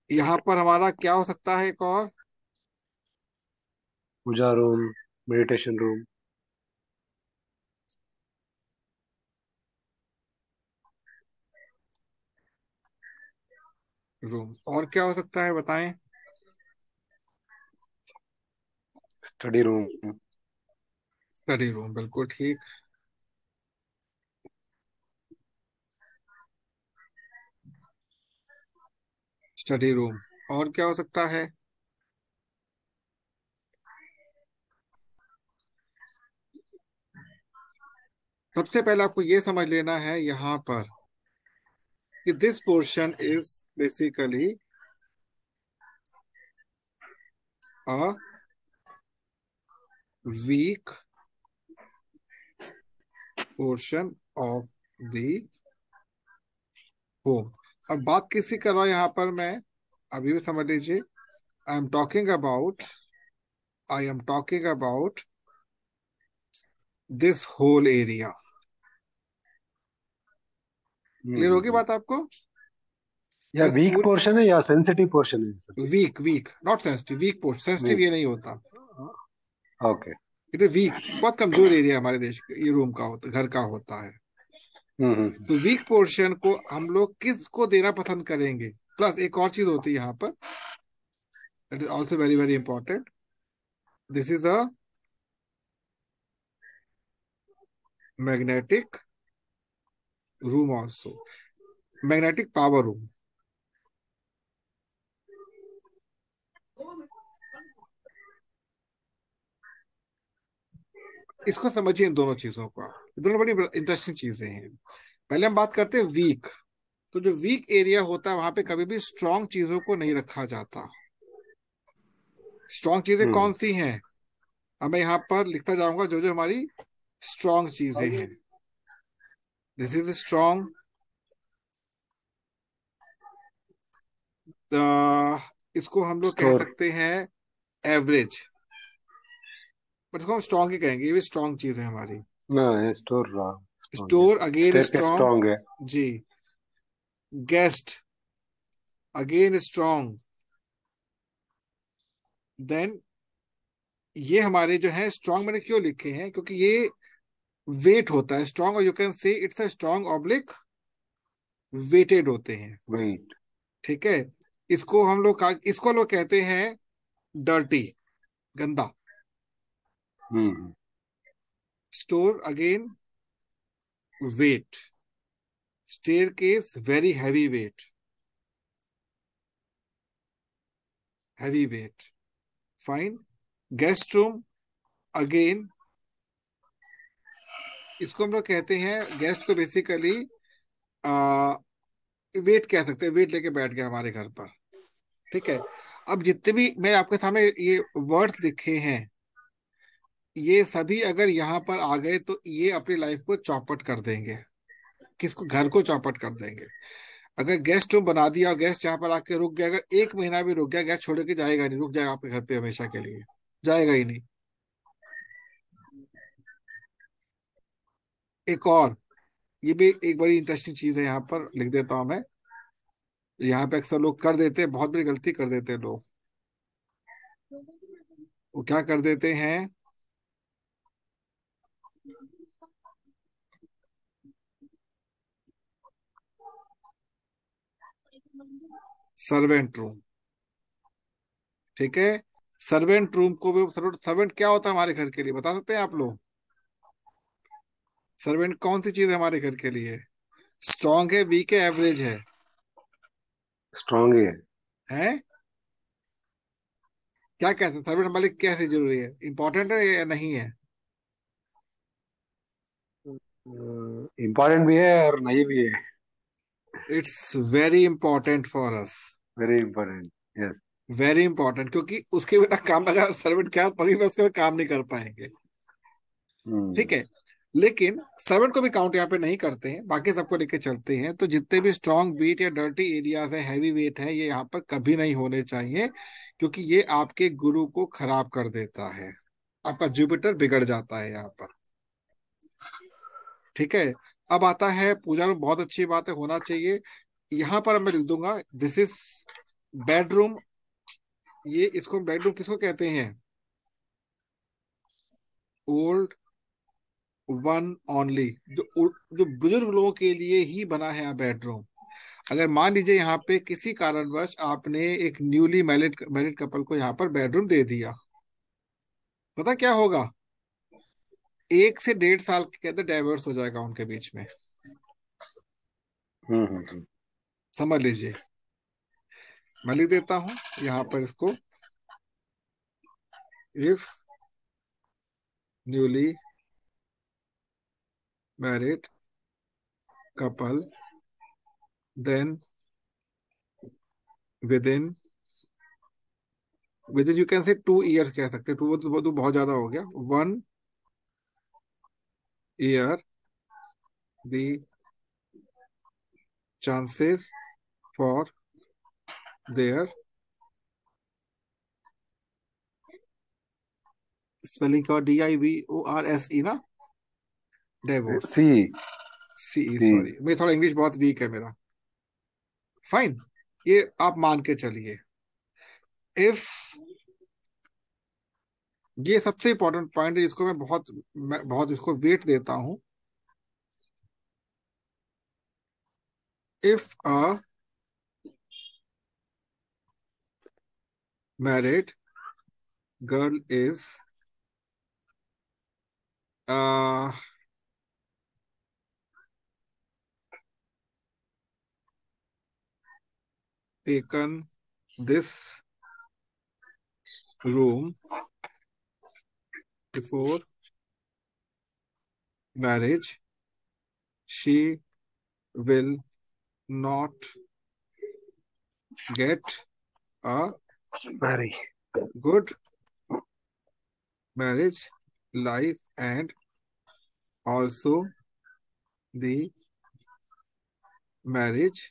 यहाँ पर हमारा क्या हो सकता है, एक और पूजा रूम। Meditation room. रूम, और क्या हो सकता है बताएं। Study room. स्टडी रूम, बिल्कुल ठीक। स्टडी रूम, और क्या हो सकता है। सबसे पहले आपको ये समझ लेना है यहाँ पर कि this portion is basically a weak portion of the home. अब बात किसी कर रहा हूं यहाँ पर मैं, अभी भी समझ लीजिए। I am talking about, I am talking about this whole area. Clear होगी हम्म। बात आपको। या बस वीक पूरी, पोर्शन है या सेंसिटिव पोर्शन है sir? Weak weak not sensitive, weak portion, sensitive weak. ये नहीं होता। ओके। इट इज वीक, बहुत कमजोर एरिया हमारे देश के, ये रूम का होता, घर का होता है। हम्म। तो वीक पोर्शन को हम लोग किसको देना पसंद करेंगे। प्लस एक और चीज होती है यहाँ पर, that is also very very important. This is a magnetic room also, magnetic power room. इसको समझिए इन दोनों चीजों को आप, ये दोनों बड़ी इंटरेस्टिंग चीजें हैं। पहले हम बात करते हैं वीक। तो जो वीक एरिया होता है वहां पे कभी भी स्ट्रांग चीजों को नहीं रखा जाता। स्ट्रांग चीजें हम्म। कौन सी हैं, अब मैं यहाँ पर लिखता जाऊंगा जो जो हमारी स्ट्रांग चीजें हैं। दिस इज स्ट्रांग, इसको हम लोग कह स्टोर। सकते हैं एवरेज, बट इसको हम स्ट्रांग ही कहेंगे, ये भी स्ट्रांग चीज है हमारी। ना, ये स्टोर रहा। स्ट्रॉन्ग है। Store again staircase strong, strong है। जी। Guest again strong. देन ये हमारे जो है स्ट्रांग मैंने क्यों लिखे हैं, क्योंकि ये वेट होता है स्ट्रांग, और you can say it's a strong oblique weighted होते हैं। वेट। ठीक है। इसको लोग कहते हैं डर्टी, गंदा। Hmm. Store again weight, staircase very heavy weight. Heavy weight. Fine. Guest room, again इसको हम लोग कहते हैं, गेस्ट को बेसिकली वेट कह सकते हैं, वेट लेके बैठ गया हमारे घर पर। ठीक है। अब जितने भी मैं आपके सामने ये वर्ड्स लिखे हैं, ये सभी अगर यहाँ पर आ गए तो ये अपनी लाइफ को चौपट कर देंगे, किसको, घर को चौपट कर देंगे। अगर गेस्ट रूम बना दिया और गेस्ट यहाँ पर आके रुक गया, अगर एक महीना भी रुक गया, गेस्ट छोड़ के जाएगा नहीं, रुक जाएगा आपके घर पे हमेशा के लिए, जाएगा ही नहीं। एक और, ये भी एक बड़ी इंटरेस्टिंग चीज है, यहाँ पर लिख देता हूं मैं। यहाँ पे अक्सर लोग कर देते हैं, बहुत बड़ी गलती कर देते हैं लोग। वो क्या कर देते हैं, सर्वेंट रूम। ठीक है। सर्वेंट रूम को भी, सर्वेंट क्या होता है हमारे घर के लिए, बता सकते हैं आप लोग? सर्वेंट कौन सी चीज है हमारे घर के लिए? स्ट्रांग है, वीक है, एवरेज है? स्ट्रांग ही है। हैं? क्या कहते हैं, सर्वेंट हमारे लिए कैसे जरूरी है, इंपॉर्टेंट है या नहीं है? इम्पोर्टेंट भी है और नहीं भी है। It's very important for us. Very important. Yes. Very important, क्योंकि उसके बिना काम, अगर सर्वेंट क्या पड़ी, उसके बिना काम नहीं कर पाएंगे। ठीक है। लेकिन सर्वेंट को भी काउंट यहाँ पे नहीं करते हैं, बाकी सबको लेके चलते हैं। तो जितने भी स्ट्रांग बीट या डर्टी एरियाज हैं, हैवी वेट है, ये यहाँ पर कभी नहीं होने चाहिए, क्योंकि ये आपके गुरु को खराब कर देता है, आपका जुपिटर बिगड़ जाता है यहाँ पर। ठीक है। अब आता है पूजा रूम, बहुत अच्छी बात है, होना चाहिए। यहाँ पर मैं लिख दूंगा, दिस इज बेडरूम। ये इसको बेडरूम किसको कहते हैं? ओल्ड वन ओनली, जो बुजुर्ग लोगों के लिए ही बना है बेडरूम। अगर मान लीजिए यहाँ पे किसी कारणवश आपने एक न्यूली मैरिड मैरिड कपल को यहाँ पर बेडरूम दे दिया, पता क्या होगा? 1 से 1.5 साल के अंदर डाइवोर्स हो जाएगा उनके बीच में। हम्म। समझ लीजिए। मैं लिख देता हूं यहाँ पर इसको, if newly married couple then within you can say 2 years कह सकते हैं, वो तो बहुत ज्यादा हो गया। 1 year the chances for their, spelling का DIVORSE ना, डिवोर्स। सी। CE, सी। सॉरी, मैं थोड़ा इंग्लिश बहुत वीक है मेरा। फाइन। ये आप मान के चलिए। इफ, ये सबसे इंपॉर्टेंट पॉइंट है, जिसको मैं बहुत इसको वेट देता हूं। If a married girl is taken this room before marriage, she will not get a very. Good marriage life, and also the marriage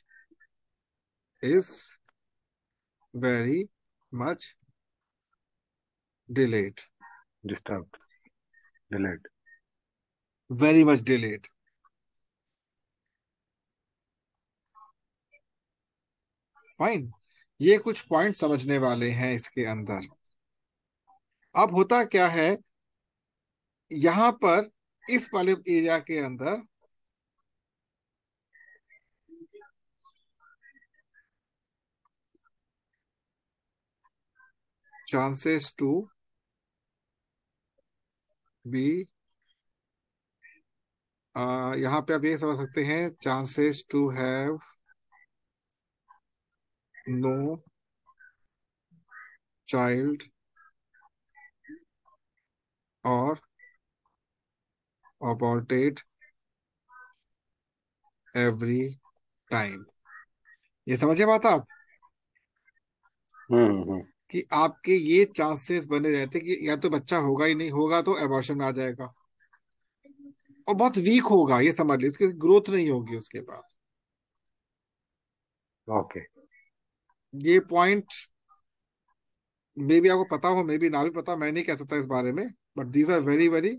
is very much delayed, disturb. Delayed. very much delayed. Fine. ये कुछ point समझने वाले हैं इसके अंदर। अब होता क्या है यहाँ पर, इस वाले एरिया के अंदर चांसेस टू बी, यहाँ पे आप ये समझ सकते हैं, chances to have no child और अबॉर्टेड एवरी टाइम। ये समझे बात आप, हम्म। कि आपके ये चांसेस बने रहते कि या तो बच्चा होगा ही नहीं, होगा तो एबॉर्शन में आ जाएगा, और बहुत वीक होगा, ये समझ लीजिए, उसकी ग्रोथ नहीं होगी उसके पास। ओके। ये पॉइंट मे भी आपको पता हो, मे भी ना भी पता, मैं नहीं कह सकता इस बारे में, but these are very very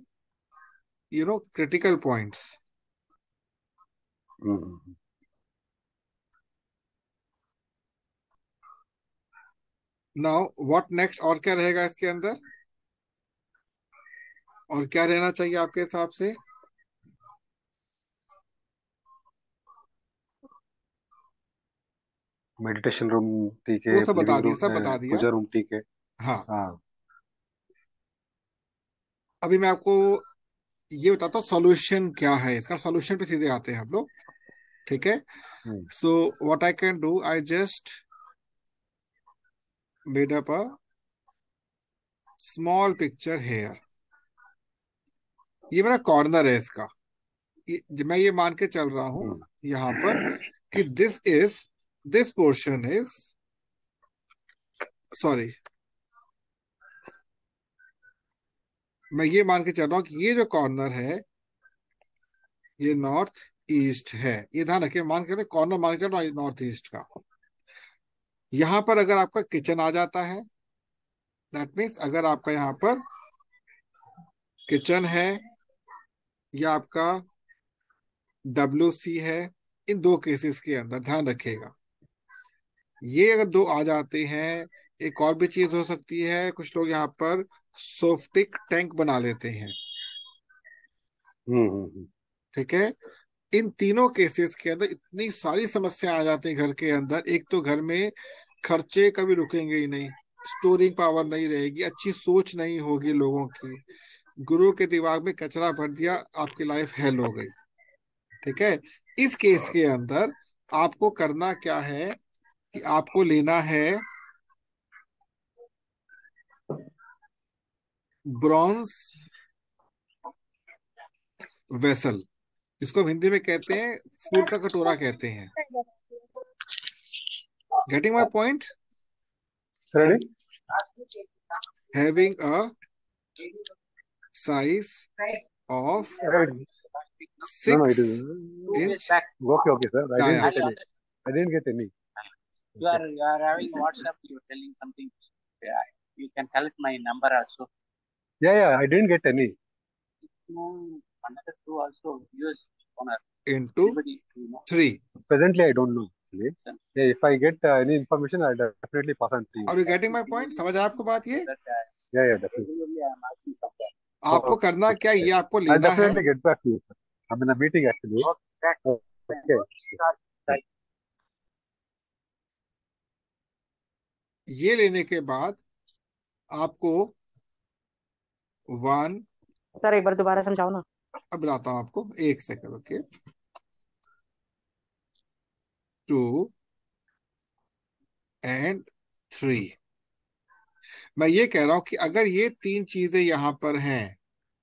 critical points. Hmm. Now what next, और क्या रहेगा इसके अंदर, और क्या रहना चाहिए आपके हिसाब से? मेडिटेशन रूम ठीक है, वो सब बता लिविंग दिया, रूम, सब बता दिया। पूजा रूम ठीक है। हाँ, हाँ। अभी मैं आपको ये बताता हूँ सॉल्यूशन क्या है इसका, सॉल्यूशन पे सीधे आते हैं हम लोग, ठीक है? Hmm so what I can do, I just made up a small picture here. ये मेरा कॉर्नर है इसका, मैं ये मान के चल रहा हूं हम्म यहाँ पर कि दिस पोर्शन इज, सॉरी, मैं ये मान के चल रहा हूँ कि ये जो कॉर्नर है ये नॉर्थ ईस्ट है। ये ध्यान रखिए, मान के कॉर्नर मान के चल रहा हूँ नॉर्थ ईस्ट का। यहाँ पर अगर आपका किचन आ जाता है, दैट मीन्स अगर आपका यहाँ पर किचन है या आपका WC है, इन दो केसेस के अंदर ध्यान रखिएगा, ये अगर दो आ जाते हैं, एक और भी चीज हो सकती है, कुछ लोग यहाँ पर सोफ्टिक टैंक बना लेते हैं, हम्म। ठीक है? इन तीनों केसेस के अंदर इतनी सारी समस्या आ जाती है घर के अंदर। एक तो घर में खर्चे कभी रुकेंगे ही नहीं, स्टोरिंग पावर नहीं रहेगी, अच्छी सोच नहीं होगी लोगों की, गुरु के दिमाग में कचरा भर दिया, आपकी लाइफ हेल हो गई, ठीक है? इस केस के अंदर आपको करना क्या है कि आपको लेना है ब्रॉन्ज वेसल, इसको हम हिंदी में कहते हैं फूल का कटोरा कहते हैं। Getting my point? Ready. Having a size of No, no, it six is. Inch Okay, okay, sir. I didn't dia. get any. I didn't get any. Okay. You are having WhatsApp. You're telling something. Yeah, you can help my number also. Yeah, yeah, I didn't get any. No, another two also use owner. Into Everybody, 3। Presently, I don't know actually. listen. Yeah, if I get any information, I'll definitely pass on to you. और you getting my point, समझ आया आपको बात ये? That Yeah, yeah, definitely. regularly I am asking something. आपको करना क्या, Okay. ये आपको I'll लेना है, definitely get back to you, sir. I'm in a meeting actually. Okay. ये लेने के बाद आपको वन, सर एक बार दोबारा समझाओ ना। अब बताता हूँ आपको, एक सेकंड, ओके, 2 एंड 3। मैं ये कह रहा हूं कि अगर ये तीन चीजें यहां पर हैं,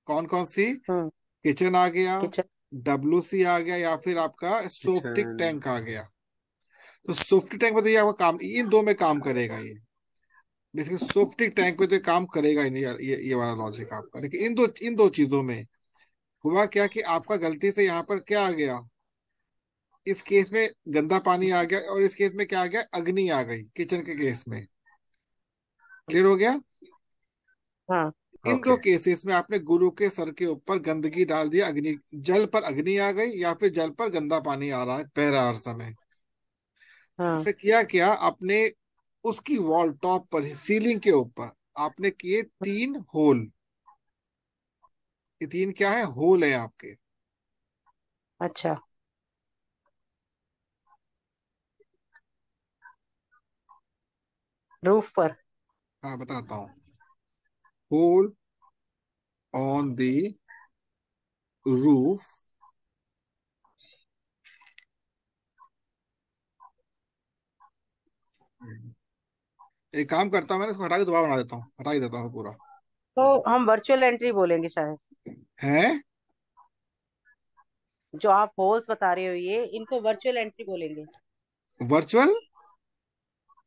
कौन कौन सी? हम्म। किचन आ गया, किचन। WC आ गया, या फिर आपका सोफ्टिक Kitchen. टैंक आ गया। तो सोफ्टिक टैंक बताइए आपका काम इन दो में काम करेगा ये, बेसिकली सोफ्टिक टैंक पे तो ये काम करेगा ही नहीं यार, ये वाला लॉजिक आपका। लेकिन इन दो चीजों में हुआ क्या कि आपका गलती से यहाँ पर क्या आ गया, इस केस में गंदा पानी आ गया, और इस केस में क्या आ गया, अग्नि आ गई किचन के केस में। क्लियर हो गया? हाँ। इन दो Okay. केसेस में आपने गुरु के सर के ऊपर गंदगी डाल दिया, अग्नि, जल पर अग्नि आ गई, या फिर जल पर गंदा पानी आ रहा है, बह रहा है हर समय। हाँ। आपने किया क्या, आपने उसकी वॉल टॉप पर, सीलिंग के ऊपर आपने किए 3 होल। ये 3 क्या है, होल है आपके। अच्छा। रूफ पर। हाँ, बताता हूँ। होल ऑन द रूफ एक काम करता हूँ, मैंने इसको हटा के दोबारा बना देता हूँ, हटा ही देता हूँ पूरा। तो हम वर्चुअल एंट्री बोलेंगे शायद। है जो आप होल्स बता रहे हो ये, इनको वर्चुअल एंट्री बोलेंगे। वर्चुअल?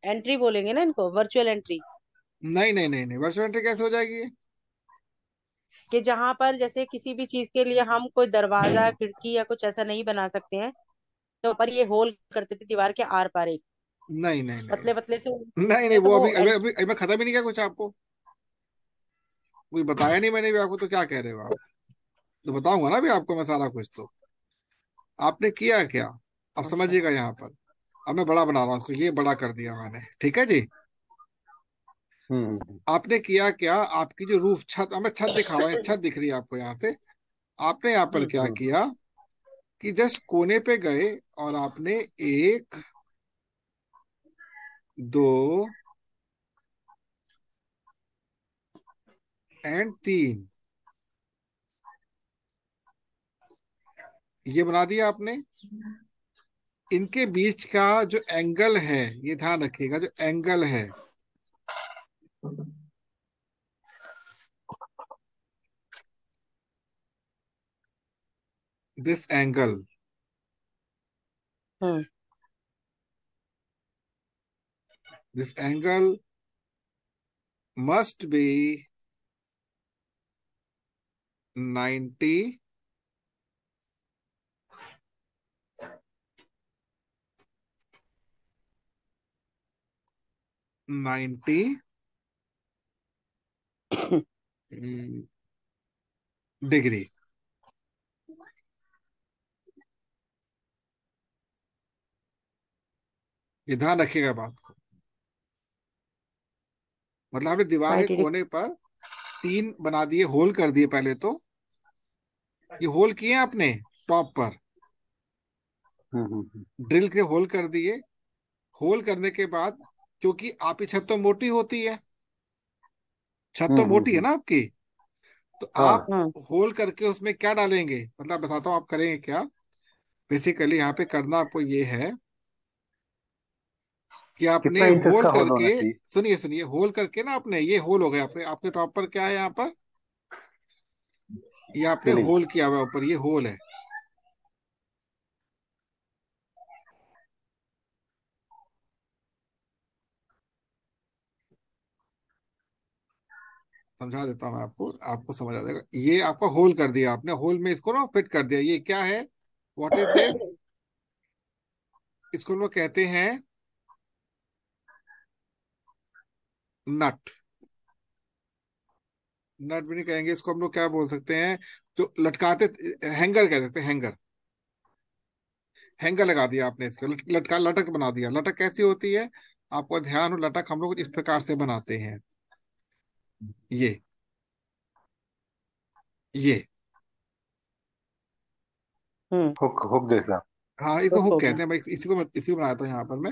एंट्री बोलेंगे ना इनको, वर्चुअल एंट्री। नहीं नहीं नहीं नहीं, वर्चुअल एंट्री कैसे हो जाएगी ये? कि जहां पर जैसे किसी भी चीज के लिए हम कोई दरवाजा खिड़की या कुछ ऐसा नहीं बना सकते हैं, तो पर ये होल करते थे दीवार के आर पार एक, नहीं नहीं नहीं पतले पतले से नहीं नहीं, तो वो वो अभी अभी अभी अभी मैं खत्म ही नहीं किया कुछ आपको, कुछ बताया नहीं मैंने भी आपको, तो क्या कह रहे हो आप? तो बताऊंगा ना अभी आपको मैं सारा कुछ। तो आपने किया क्या, अब अच्छा। समझिएगा यहाँ पर। अब मैं बड़ा बना रहा हूँ उसको, ये बड़ा कर दिया मैंने, ठीक है जी। हम्म। आपने किया क्या, आपकी जो रूफ छत, अब मैं छत दिखा रहा हूँ, छत दिख रही है आपको यहाँ से। आपने यहाँ पर हम्म। क्या किया कि जस्ट कोने पे गए और आपने एक, दो एंड तीन, ये बना दिया आपने। इनके बीच का जो एंगल है, ये ध्यान रखिएगा, जो एंगल है, this angle, hmm. This angle must be 90, 90 degree. ये ध्यान रखिएगा बात को। मतलब आपने दीवार के 90 कोने पर तीन बना दिए, होल कर दिए पहले तो, ये होल किए आपने टॉप पर, हम्म। ड्रिल के होल कर दिए। होल करने के बाद, क्योंकि आपकी छत तो मोटी होती है, छत तो मोटी है हम्म। ना आपकी, तो आप हाँ। हम्म। होल करके उसमें क्या डालेंगे, मतलब बताता हूँ आप करेंगे क्या। बेसिकली यहाँ पे करना आपको ये है कि आपने कितना इंचेस होल का होल करके, होना चाहिए? सुनिए सुनिए, होल करके ना आपने, ये होल हो गया आपके आपके टॉप पर, क्या है यहाँ पर, ये आपने सीलिंग। होल किया हुआ है ऊपर, ये होल है। समझा देता हूँ मैं आपको, आपको समझ आ जाएगा। ये आपका होल कर दिया आपने, होल में इसको ना फिट कर दिया। ये क्या है, व्हाट इज दिस, इसको लोग कहते हैं नट। नट भी नहीं कहेंगे इसको, हम लोग क्या बोल सकते हैं, जो लटकाते, हैंगर कह सकते हैं, हैंगर। हैंगर लगा दिया आपने इसको, लटका, लटक बना दिया। लटक कैसी होती है, आपको ध्यान हो, लटक हम लोग इस प्रकार से बनाते हैं, ये ये हम्म। हुक हुक जैसा। हाँ, इसको हुक हुक हो गया। कहते हैं भाई, इसी को बनाता हूँ यहाँ पर मैं।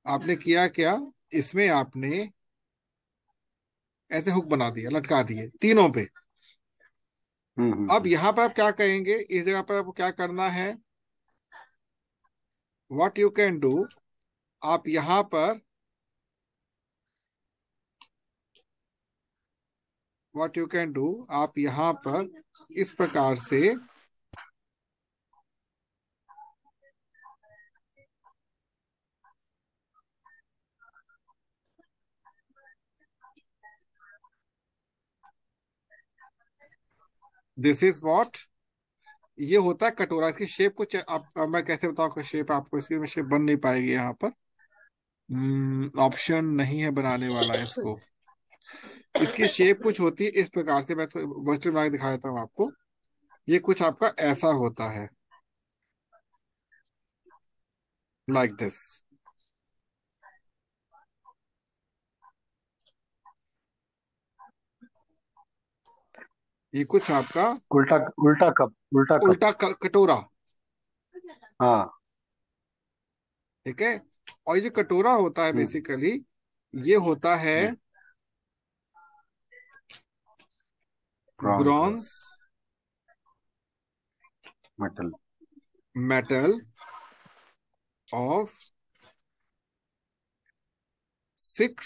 आपने किया क्या, इसमें आपने ऐसे हुक बना दिया, लटका दिए तीनों पे। अब हम्म। यहाँ पर आप क्या कहेंगे, इस जगह पर आपको क्या करना है, व्हाट यू कैन डू, आप यहाँ पर, व्हाट यू कैन डू, आप यहाँ पर इस प्रकार से, दिस इज व्हाट, ये होता है कटोरा। इसकी शेप कुछ आप, अब मैं कैसे बताऊँ शेप आपको, इसकी शेप बन नहीं पाएगी यहाँ पर, ऑप्शन नहीं है बनाने वाला इसको। इसकी शेप कुछ होती है इस प्रकार से, मैं तो वर्चुअल बना के दिखा देता हूँ आपको। ये कुछ आपका ऐसा होता है, लाइक दिस। ये कुछ आपका उल्टा, उल्टा कप, उल्टा कप। उल्टा कटोरा, हाँ। ठीक है। और ये जो कटोरा होता है हम्म बेसिकली, ये होता है hmm. Bronze. Bronze, metal. Metal of 6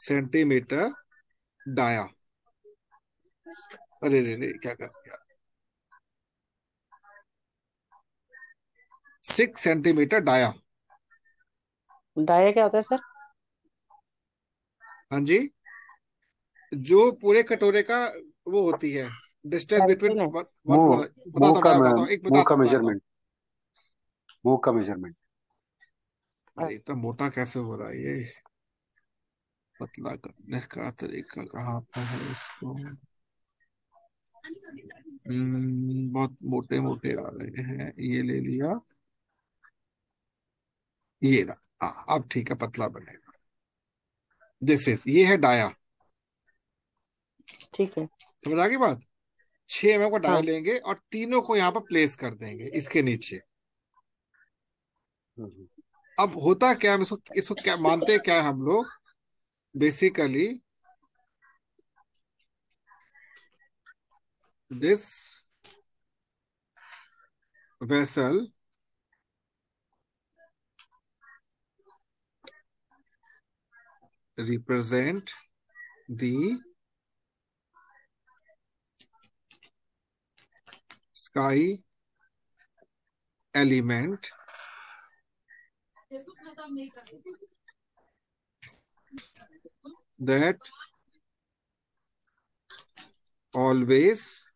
centimetre dia. अरे रे रे, क्या कर दिया। 6 सेंटीमीटर डाया। डाया क्या होता है सर? हाँ जी, जो पूरे कटोरे का वो होती है, डिस्टेंस बिटवीन डायमेंशन है। वन वन टू मुंह वन। बताता हूँ, मैं बताता हूँ, एक मुंह बताता का हूँ, बताता हूँ। मेजरमेंट, मुंह का मेजरमेंट। अरे इतना मोटा कैसे हो रहा है ये। पतला करने का तरीका कहाँ पर है इसको। बहुत मोटे मोटे आ रहे हैं, ये ले लिया, ये रहा। अब ठीक है, पतला बनेगा। दिस इज, ये है डाया। ठीक है। समझ आ गई बात। 6 mm का डाया हाँ। लेंगे और तीनों को यहाँ पर प्लेस कर देंगे इसके नीचे। हम्म, अब होता क्या है, इसको इसको क्या मानते हैं, क्या है हम लोग basically, this vessel represent the sky element that always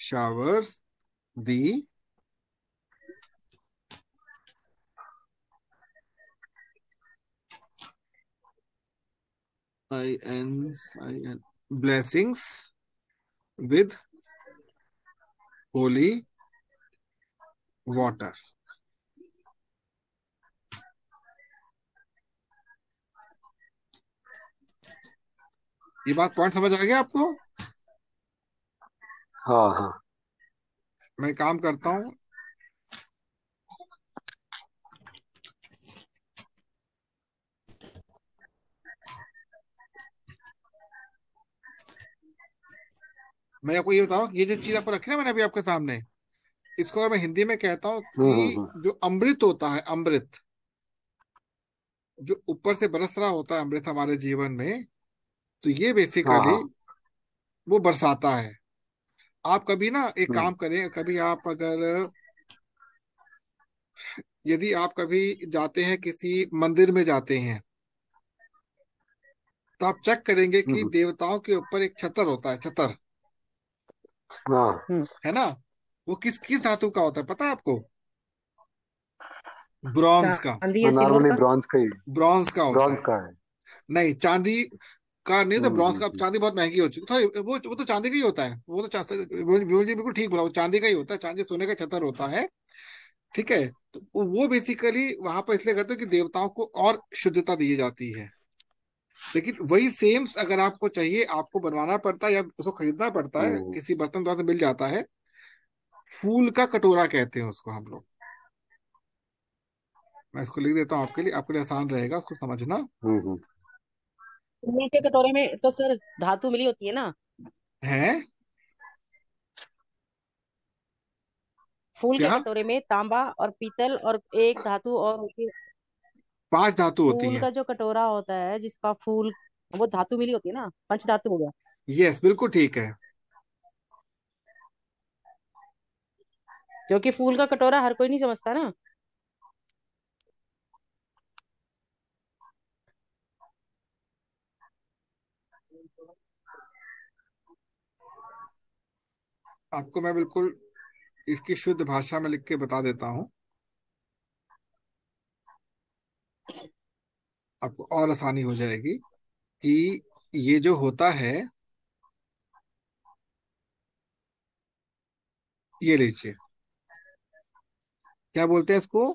showers the I N blessings with holy water। ये बात पॉइंट समझ आ गया आपको। हाँ हाँ। मैं काम करता हूँ, मैं आपको ये बता रहा हूँ, ये जो चीज आपको रखी ना मैंने अभी आपके सामने, इसको अगर मैं हिंदी में कहता हूँ कि हम्म। जो अमृत होता है, अमृत जो ऊपर से बरस रहा होता है, अमृत हमारे जीवन में, तो ये हाँ बेसिकली हाँ। वो बरसाता है। आप कभी ना एक हम्म काम करें, कभी आप अगर, यदि आप कभी जाते हैं किसी मंदिर में जाते हैं, तो आप चेक करेंगे कि हम्म। देवताओं के ऊपर एक छतर होता है, छतर, हाँ, हम्म। है ना। वो किस किस धातु का होता है पता है आपको? ब्रॉन्ज का। चांदी या सिल्वर नॉर्मली का? ब्रॉन्ज का ही, ब्रॉन्ज का होता ब्रॉन्ज है। का है। नहीं, चांदी का नहीं होता, ब्रॉन्ज का। हम्म। चांदी बहुत महंगी हो चुकी है, वो तो चांदी का ही होता है, वो तो विमल जी बिल्कुल ठीक बोला, वो चांदी का ही होता है, चांदी सोने का छतर होता है। ठीक है, तो वो बेसिकली वहां पर इसलिए करते हैं कि देवताओं को और शुद्धता दी जाती है। लेकिन वही सेम अगर आपको चाहिए, आपको बनवाना पड़ता है या उसको खरीदना पड़ता है, हम्म। किसी बर्तन द्वारा मिल जाता है। फूल का कटोरा कहते हैं उसको हम लोग। मैं इसको लिख देता हूँ आपके लिए आसान रहेगा उसको समझना। हम्म। फूल के कटोरे में तो सर धातु मिली होती है ना? है फूल के क्या? कटोरे में तांबा और पीतल और एक धातु और होती है। 5 धातु होती फूल हैं। का जो कटोरा होता है जिसका फूल, वो धातु मिली होती है ना, पंच धातु हो गया। यस, बिल्कुल ठीक है। क्योंकि फूल का कटोरा हर कोई नहीं समझता ना। आपको मैं बिल्कुल इसकी शुद्ध भाषा में लिख के बता देता हूँ, आपको और आसानी हो जाएगी कि ये जो होता है, ये लीजिए, क्या बोलते हैं इसको,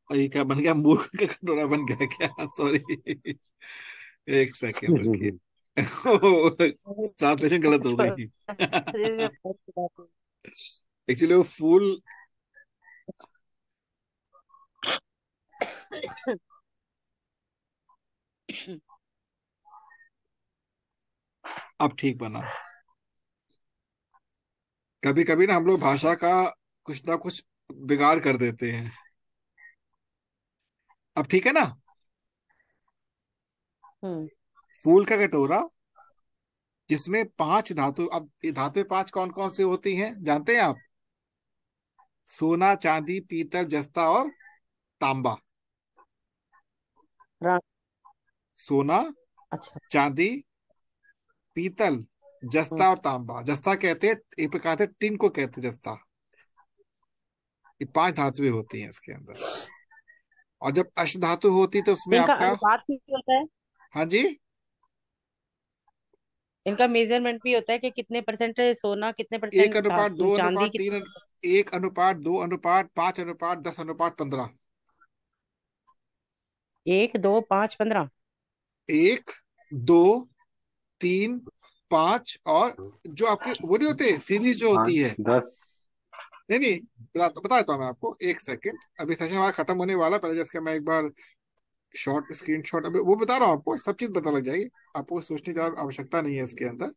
और ये क्या बन गया, मूर्ख का कटोरा बन गया क्या? सॉरी, एक सेकेंड रुकिए। ट्रांसलेशन गलत हो गई। इसमें पंच धातु। एक्चुअली वो फूल, अब ठीक बना। कभी कभी ना हम लोग भाषा का कुछ ना कुछ बिगाड़ कर देते हैं। अब ठीक है ना। हम्म। फूल का कटोरा जिसमें 5 धातु, अब ये धातुएं 5 कौन कौन सी होती हैं जानते हैं आप? सोना, चांदी, पीतल, जस्ता और तांबा। रंग। सोना, अच्छा। चांदी, पीतल, हम्म। जस्ता और तांबा। जस्ता कहते हैं, एक प्रकार से टिन को कहते हैं जस्ता। ये 5 धातुएं होती हैं इसके अंदर। और जब अष्ट धातु होती तो उसमें इनका आपका, अनुपात भी होता है? हाँ जी, इनका मेजरमेंट भी होता है कि कितने परसेंट सोना, कितने 1 परसेंट अनुपात 2 चांदी, अनुपात कितने 3, परसेंट? 1 अनुपात 2 अनुपात 5 अनुपात 10 अनुपात 15। 1, 2, 5, 15। 1, 2, 3, 5 और जो आपके वो नहीं होते सीरीज जो होती 5, है। 10। नहीं नहीं, बता देता हूँ मैं आपको, एक सेकंड। अभी सेशन हमारा खत्म होने वाला है, पहले जैसे मैं एक बार शॉर्ट स्क्रीन शॉट, अभी वो बता रहा हूँ आपको, सब चीज पता लग जाएगी। आपको सोचने की आवश्यकता नहीं है इसके अंदर।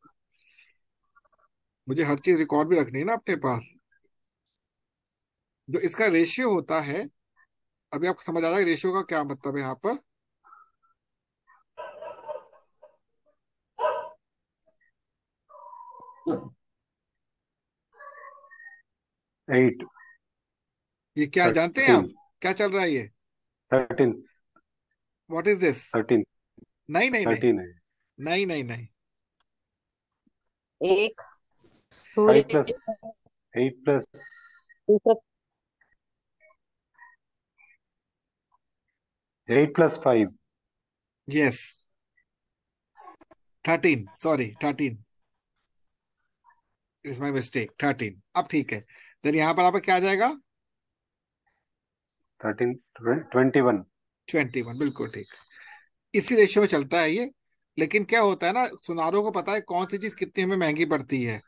मुझे हर चीज रिकॉर्ड भी रखनी है ना अपने पास। जो इसका रेशियो होता है, अभी आपको समझ आ जाएगा रेशियो का क्या मतलब है यहाँ पर। 8, ये क्या है जानते हैं 13, आप? क्या चल रहा है ये? 13, व्हाट इज दिस? 13, नहीं नहीं नहीं, 13 है। नहीं नहीं नहीं। एक 5 सूर्य। प्लस 8 प्लस दूसरा। 8 plus 5। Yes, 13, sorry 13, it's my mistake, 13। अब ठीक है। देन यहाँ पर आपका क्या आ जाएगा? 13, 21। 21, बिल्कुल ठीक। इसी रेशियो में चलता है ये। लेकिन क्या होता है ना, सुनारों को पता है कौन सी चीज कितनी हमें महंगी पड़ती है।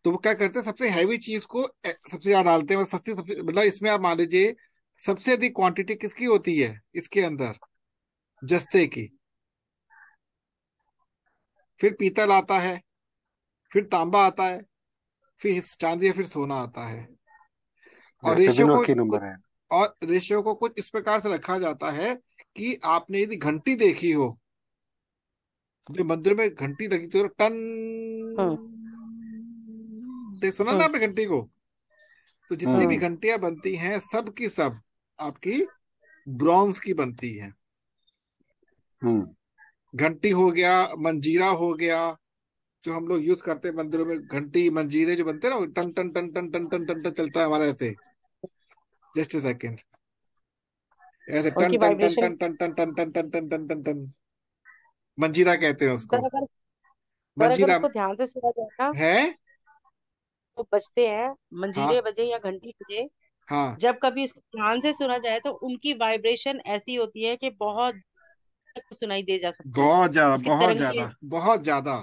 तो वो क्या करते हैं, सबसे हैवी चीज को सबसे ज्यादा डालते हैं, और सस्ती सबसे, मतलब इसमें आप मान लीजिए सबसे अधिक क्वांटिटी किसकी होती है इसके अंदर? जस्ते की। फिर पीतल आता है, फिर तांबा आता है, फिर चांदी या फिर सोना आता है। और ऐसे भी रेशियो को नोट की नंबर है। और रेशियो को कुछ इस प्रकार से रखा जाता है कि आपने यदि घंटी देखी हो, जो मंदिर में घंटी लगी थी, तो टन, हम्म। देख सुना ना हम्म। आपने घंटी को? तो जितनी भी हम्म। घंटियां बनती हैं सब की सब आपकी ब्रॉन्ज की बनती हैं। हम्म। घंटी हो गया, मंजीरा हो गया, जो हम लोग यूज करते हैं मंदिरों में, घंटी मंजीरे जो बनते हैं ना, वो टन टन टन टन टन टन टन टन चलता है हमारा ऐसे। Just a second. ऐसे टन उनकी टन टन वाइब्रेशन। टन टन टन टन टन टन टन टन टन टन, मंजीरा कहते हैं उसको। सर अगर सर अगर मंजीरा उसको ध्यान से सुना जाए ना, है। तो बजते हैं, मंजीरे हाँ बजे या घंटी बजे, हाँ, जब कभी उसको ध्यान से सुना जाए तो उनकी वाइब्रेशन ऐसी होती है कि बहुत तक सुनाई दे जा सकती है। बहुत ज्यादा उसकी बहुत तरंगे, ज्यादा बहुत ज्यादा।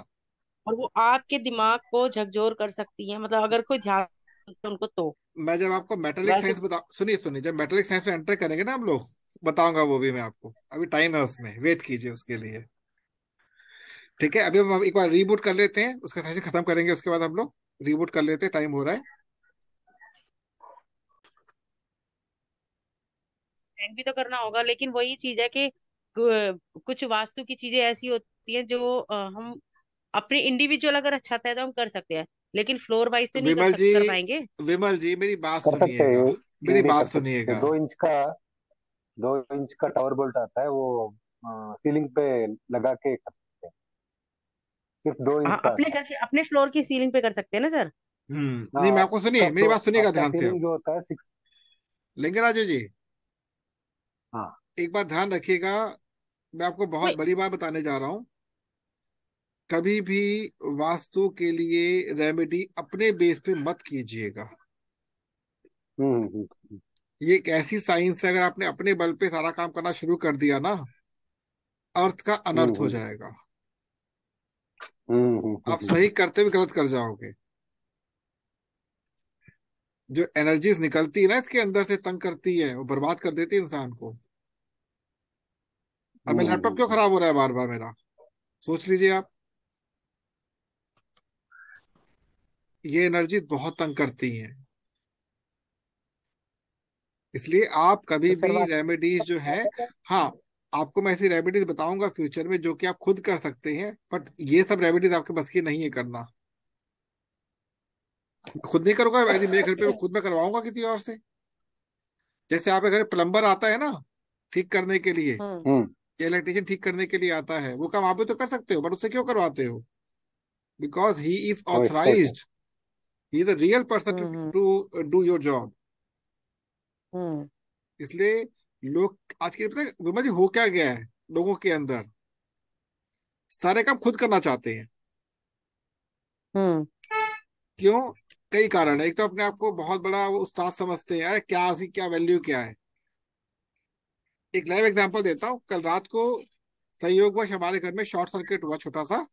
और वो आपके दिमाग को झकझोर कर सकती है, मतलब अगर कोई ध्यान दे उनको तो। मैं जब आपको मेटेलिक वैसे। साइंस बता, सुनिए सुनिए, जब मेटेलिक साइंस में एंटर करेंगे ना हम लोग, बताऊंगा वो भी मैं आपको। अभी टाइम है उसमें, वेट कीजिए उसके लिए। ठीक है, अभी हम एक बार रीबूट कर लेते हैं, उसका सेशन खत्म करेंगे, उसके बाद हम लोग रीबूट कर लेते हैं, टाइम हो रहा है। एक्सप्लेन भी तो करना होगा, लेकिन वही चीज है कि कुछ वास्तु की चीजें ऐसी होती हैं जो हम अपने इंडिविजुअल अगर अच्छा है तो हम कर सकते हैं, लेकिन फ्लोर वाइज तो नहीं विमल जी, कर पाएंगे। विमल जी मेरी बात कर सकते सुनिएगा, हैं, मेरी ये भी बात कर सकते हैं। सुनिएगा। 2 इंच का टावर बोल्ट आता है, वो सीलिंग पे लगा के कर सकते हैं। सिर्फ 2 इंच हाँ, का अपने आता घर के अपने फ्लोर की सीलिंग पे कर सकते हैं ना सर। है। नहीं, मैं आपको सुनिए, मेरी बात सुनिएगा आपका ध्यान से अब। सीलिंग जो होता है 6। लिंगराजू जी, हाँ। एक बात ध्यान रखिएगा, मैं आपको बहुत कोई। बड़ी बात बताने जा रहा हूँ। कभी भी वास्तु के लिए रेमेडी अपने बेस पे मत कीजिएगा। हम्म। हम्म। ये एक ऐसी साइंस है, अगर आपने अपने बल पे सारा काम करना शुरू कर दिया ना, अर्थ का हम्म। अनर्थ हो हम्म। जाएगा। हम्म। आप सही करते हुए गलत कर जाओगे। जो एनर्जीज निकलती है ना इसके अंदर से, तंग करती है, वो बर्बाद कर देती है इंसान को। अब मेरा लैपटॉप क्यों हम्म। खराब हो रहा है बार बार मेरा? सोच लीजिए आप। ये एनर्जी बहुत तंग करती है। इसलिए आप कभी तो सर भी बात रेमेडीज जो है, हाँ, आपको मैं ऐसी रेमेडीज बताऊंगा फ्यूचर में जो कि आप खुद कर सकते हैं, बट ये सब रेमेडीज आपके बस की नहीं है करना। खुद नहीं करूंगा, यदि मेरे घर पे मैं खुद में करवाऊंगा किसी और से। जैसे आपके घर प्लम्बर आता है ना ठीक करने के लिए, हम्म हम्म। या इलेक्ट्रिशियन ठीक करने के लिए आता है, वो काम आप भी तो कर सकते हो, बट उससे क्यों करवाते हो? बिकॉज ही इज वो एक्सपर्ट है। Authorised, he is a real person to hmm to do your job. Hmm इसलिए लोग आज के पता है विमल जी हो क्या गया है लोगों के अंदर, सारे काम खुद करना चाहते हैं। हम्म क्यों? कई कारण है। एक तो अपने आप को बहुत बड़ा वो उस्ताद समझते हैं, यार क्या उसकी क्या वैल्यू क्या है। एक लाइव एग्जांपल देता हूँ। कल रात को संयोगवश हमारे घर में शॉर्ट सर्किट हुआ छोटा सा,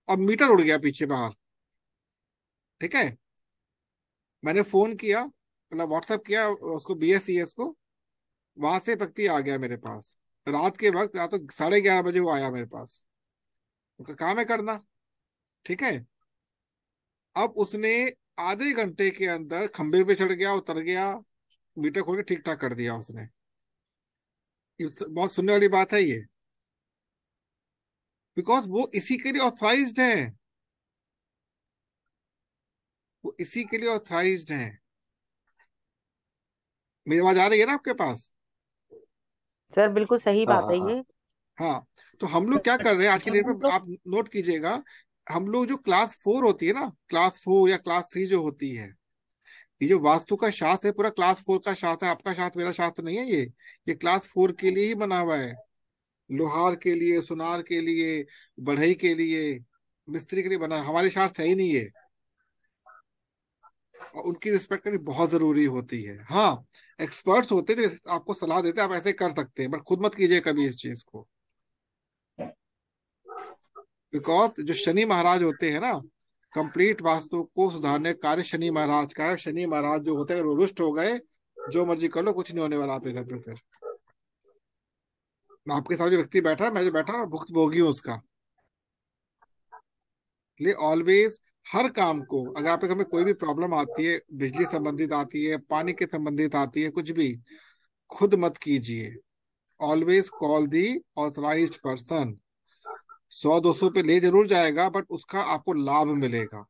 और मीटर उड़ गया पीछे बाहर। ठीक है, मैंने फोन किया, मतलब व्हाट्सएप किया उसको, BSES को। वहां से व्यक्ति आ गया मेरे पास रात के वक्त, रात को 11:30 बजे वो आया मेरे पास। उनका काम है करना। ठीक है, अब उसने आधे घंटे के अंदर खंबे पे चढ़ गया, उतर गया, मीटर खोल के ठीक ठाक कर दिया उसने। ये बहुत सुनने वाली बात है ये, बिकॉज वो इसी के लिए ऑथराइज्ड है। वो इसी के लिए ऑथराइज्ड है। मेरी आवाज आ रही है ना आपके पास? सर बिल्कुल सही हाँ बात हाँ है हाँ। ये। हाँ। तो हम लोग क्या कर रहे हैं आज की जब डेट हम में, लोग आप नोट कीजिएगा, हम लोग जो क्लास 4 होती है ना, क्लास 4 या क्लास 3 जो होती है, ये जो वास्तु का शास्त्र है पूरा क्लास 4 का शास्त्र है। आपका शास्त्र मेरा शास्त्र नहीं है ये क्लास 4 के लिए ही बना हुआ है। लोहार के लिए, सुनार के लिए, बढ़ई के लिए, मिस्त्री के लिए बना है। हमारे शास्त्र है ही नहीं है। और उनकी रिस्पेक्ट करनी बहुत जरूरी होती है। हाँ, एक्सपर्ट्स होते हैं जो आपको सलाह देते हैं, आप ऐसे कर सकते हैं, बट खुद मत कीजिए कभी इस चीज को। बिकॉज जो शनि महाराज होते हैं ना, कंप्लीट वास्तु को सुधारने का कार्य शनि महाराज का है। शनि महाराज जो होते हैं वो रुष्ट हो गए, जो मर्जी कर लो, कुछ नहीं होने वाला आपके घर पे फिर। मैं आपके सामने जो व्यक्ति बैठा है, मैं जो बैठा हूँ भुक्त भोगी हूँ उसका। इसलिए ऑलवेज हर काम को, अगर आपके घर में कोई भी प्रॉब्लम आती है, बिजली संबंधित आती है, पानी के संबंधित आती है, कुछ भी, खुद मत कीजिए। ऑलवेज कॉल दी ऑथराइज्ड पर्सन। 100-200 पे ले जरूर जाएगा, बट उसका आपको लाभ मिलेगा।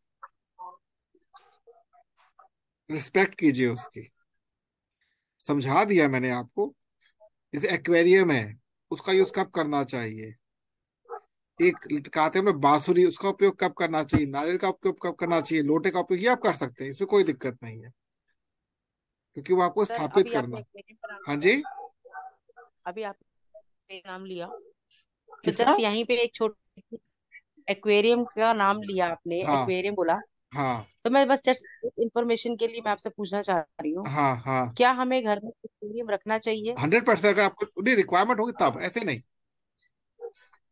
रिस्पेक्ट कीजिए उसकी। समझा दिया मैंने आपको। जैसे एक्वेरियम है, उसका यूज कब करना चाहिए, एक कहते हैं बांसुरी, उसका उपयोग कब करना चाहिए, नारियल का उपयोग कब करना चाहिए, लोटे का उपयोग, ये आप कर सकते हैं, इसमें कोई दिक्कत नहीं है, क्योंकि वो आपको सर स्थापित अभी आपने करना। एक्वेरियम का नाम हाँ लिया, जी। अभी आपने नाम लिया, तो किसका? जस्ट यहीं पे एक छोटी एक्वेरियम का नाम लिया आपने, हाँ एक्वेरियम बोला। हाँ तो मैं बस जस्ट इंफॉर्मेशन के लिए मैं आपसे पूछना चाह रही हूँ, हाँ हाँ। क्या हमें घर में एक्वेरियम रखना चाहिए? 100%। अगर आपको रिक्वायरमेंट होगी तब, ऐसे नहीं।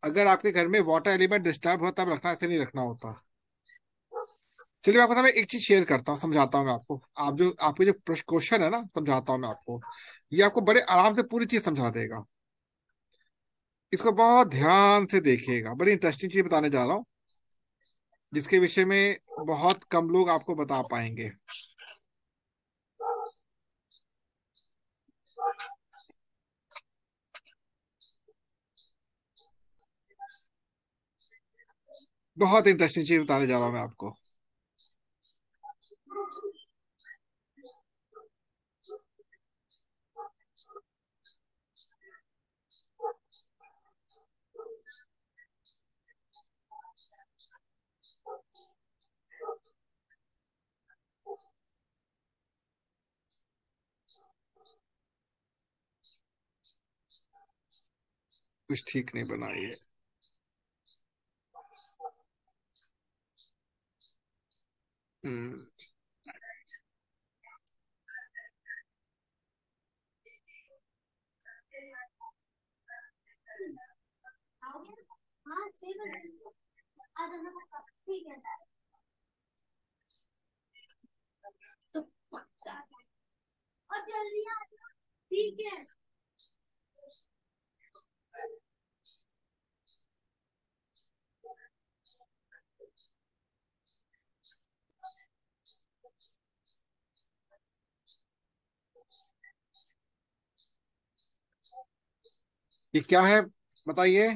अगर आपके घर में वाटर एलिमेंट डिस्टर्ब हो तब रखना, ऐसे नहीं रखना होता। चलिए मैं आपको ना, मैं एक चीज शेयर करता हूँ, समझाता हूँ मैं आपको। आप जो आपके जो क्वेश्चन है ना, समझाता हूँ मैं आपको। ये आपको बड़े आराम से पूरी चीज समझा देगा। इसको बहुत ध्यान से देखिएगा, बड़ी इंटरेस्टिंग चीज बताने जा रहा हूँ, जिसके विषय में बहुत कम लोग आपको बता पाएंगे। बहुत इंटरेस्टिंग चीज बताने जा रहा हूँ मैं आपको। कुछ ठीक नहीं बना ये। हम्म, ये क्या है बताइए।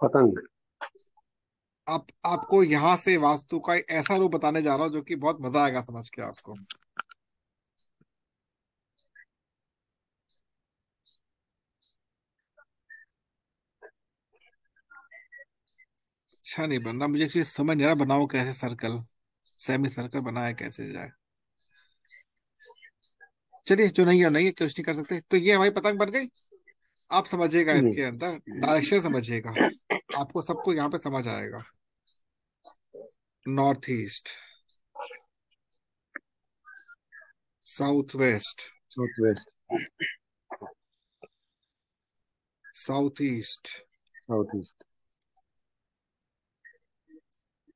पतंग। आपको यहाँ से वास्तु का एक ऐसा रूप बताने जा रहा हूँ जो कि बहुत मजा आएगा समझ के आपको। अच्छा नहीं बनना, मुझे एक्चुअली समझ नहीं आ रहा बनाओ कैसे सर्कल, सेमी सर्कल बनाया कैसे जाए। चलिए जो नहीं है नहीं है, कुछ नहीं कर सकते। तो ये हमारी पतंग बन गई। आप समझिएगा हम्म। इसके अंदर डायरेक्शन समझिएगा, आपको सबको यहाँ पे समझ आएगा। North east, south west, south west. South east, south east.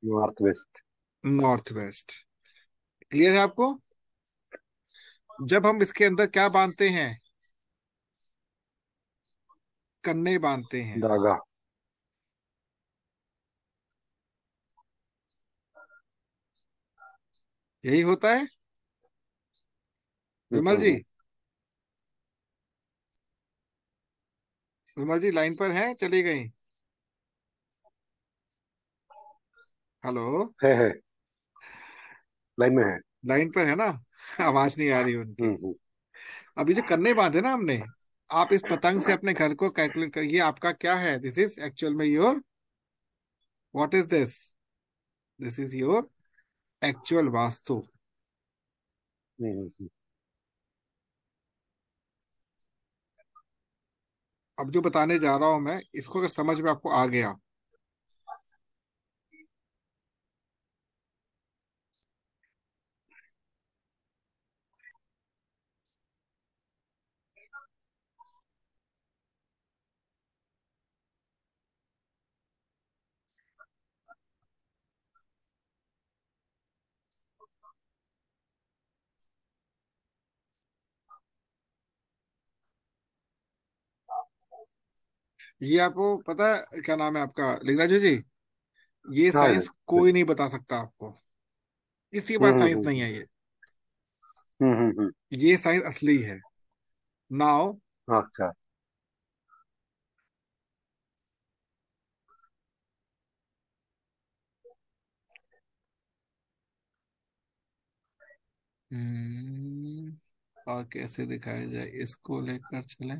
North west. North waste. Clear है आपको? जब हम इसके अंदर क्या बांधते हैं, कन्ने बांधते हैं, धागा। यही होता है। विमल जी, हम्म। विमल जी लाइन पर हैं, चली गई? हेलो, है, लाइन में है। लाइन पर है ना? आवाज नहीं आ रही उनकी। हम्म। अभी जो कन्ने बांधे ना हमने, आप इस पतंग से अपने घर को कैलकुलेट करिए। आपका क्या है? दिस इज एक्चुअल में your, what is this? This is your actual vastu. Hmm. अब जो बताने जा रहा हूं मैं, इसको अगर समझ में आपको आ गया, ये आपको पता है क्या नाम है आपका, लिंगराजू जी? ये हाँ साइंस जी। कोई नहीं बता सकता आपको, इसके हम्म पास हम्म साइंस नहीं हम्म है ये। हम्म। ये साइंस असली है। नाउ, अच्छा। और कैसे दिखाया जाए इसको लेकर चले।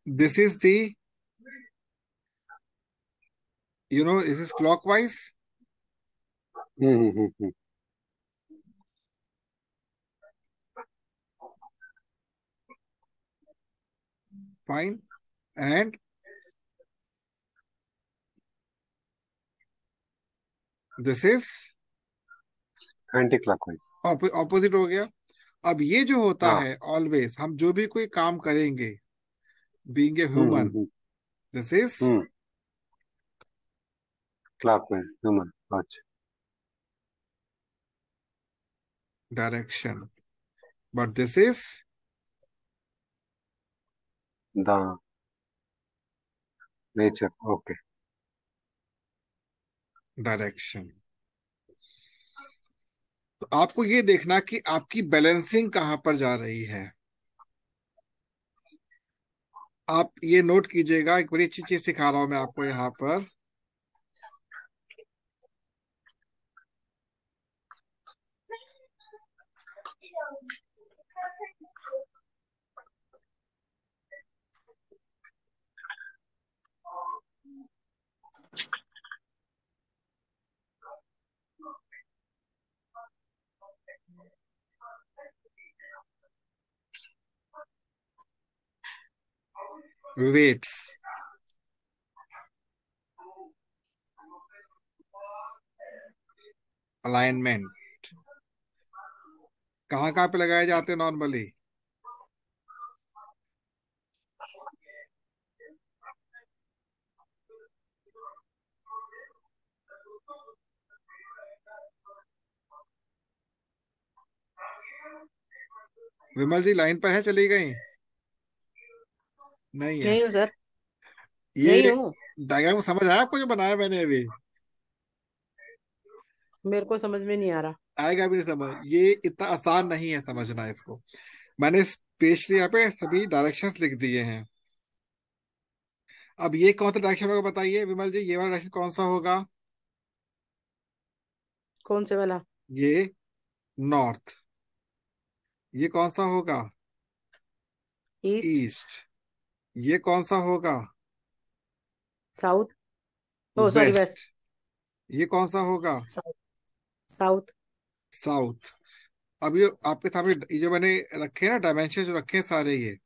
This is the, you know, this is clockwise, hmm. Fine, and this is anti clockwise. Opposite हो गया। अब ये जो होता हाँ। है ऑलवेज, हम जो भी कोई काम करेंगे, being a human, hmm. This is hmm. Clockwise human. अच्छा। Direction, but this is the nature. Okay. Direction. तो आपको ये देखना कि आपकी बैलेंसिंग कहां पर जा रही है। आप ये नोट कीजिएगा, एक बड़ी अच्छी चीज सिखा रहा हूं मैं आपको यहाँ पर। वेट्स, अलाइनमेंट, कहाँ कहाँ पे लगाए जाते हैं नॉर्मली? विमल जी लाइन पर है, चली गई? नहीं है। यही हूँ सर, ये यही हूँ। डायग्राम समझ आया आपको जो बनाया मैंने अभी? मेरे को समझ में नहीं आ रहा। आएगा भी नहीं समझ, ये इतना आसान नहीं है समझना इसको। मैंने स्पेशली यहाँ पे सभी डायरेक्शंस लिख दिए हैं। अब ये कौन सा डायरेक्शन होगा बताइए विमल जी, ये वाला डायरेक्शन कौन सा होगा? कौन से वाला? ये नॉर्थ। ये कौन सा होगा? ईस्ट। ईस्ट। ये कौन सा होगा? साउथ। ओ सॉरी, वेस्ट। वेस्ट। ये कौन सा होगा? साउथ। साउथ। साउथ। अब ये आपके सामने ये जो मैंने रखे हैं ना डायमेंशन जो रखे हैं सारे, ये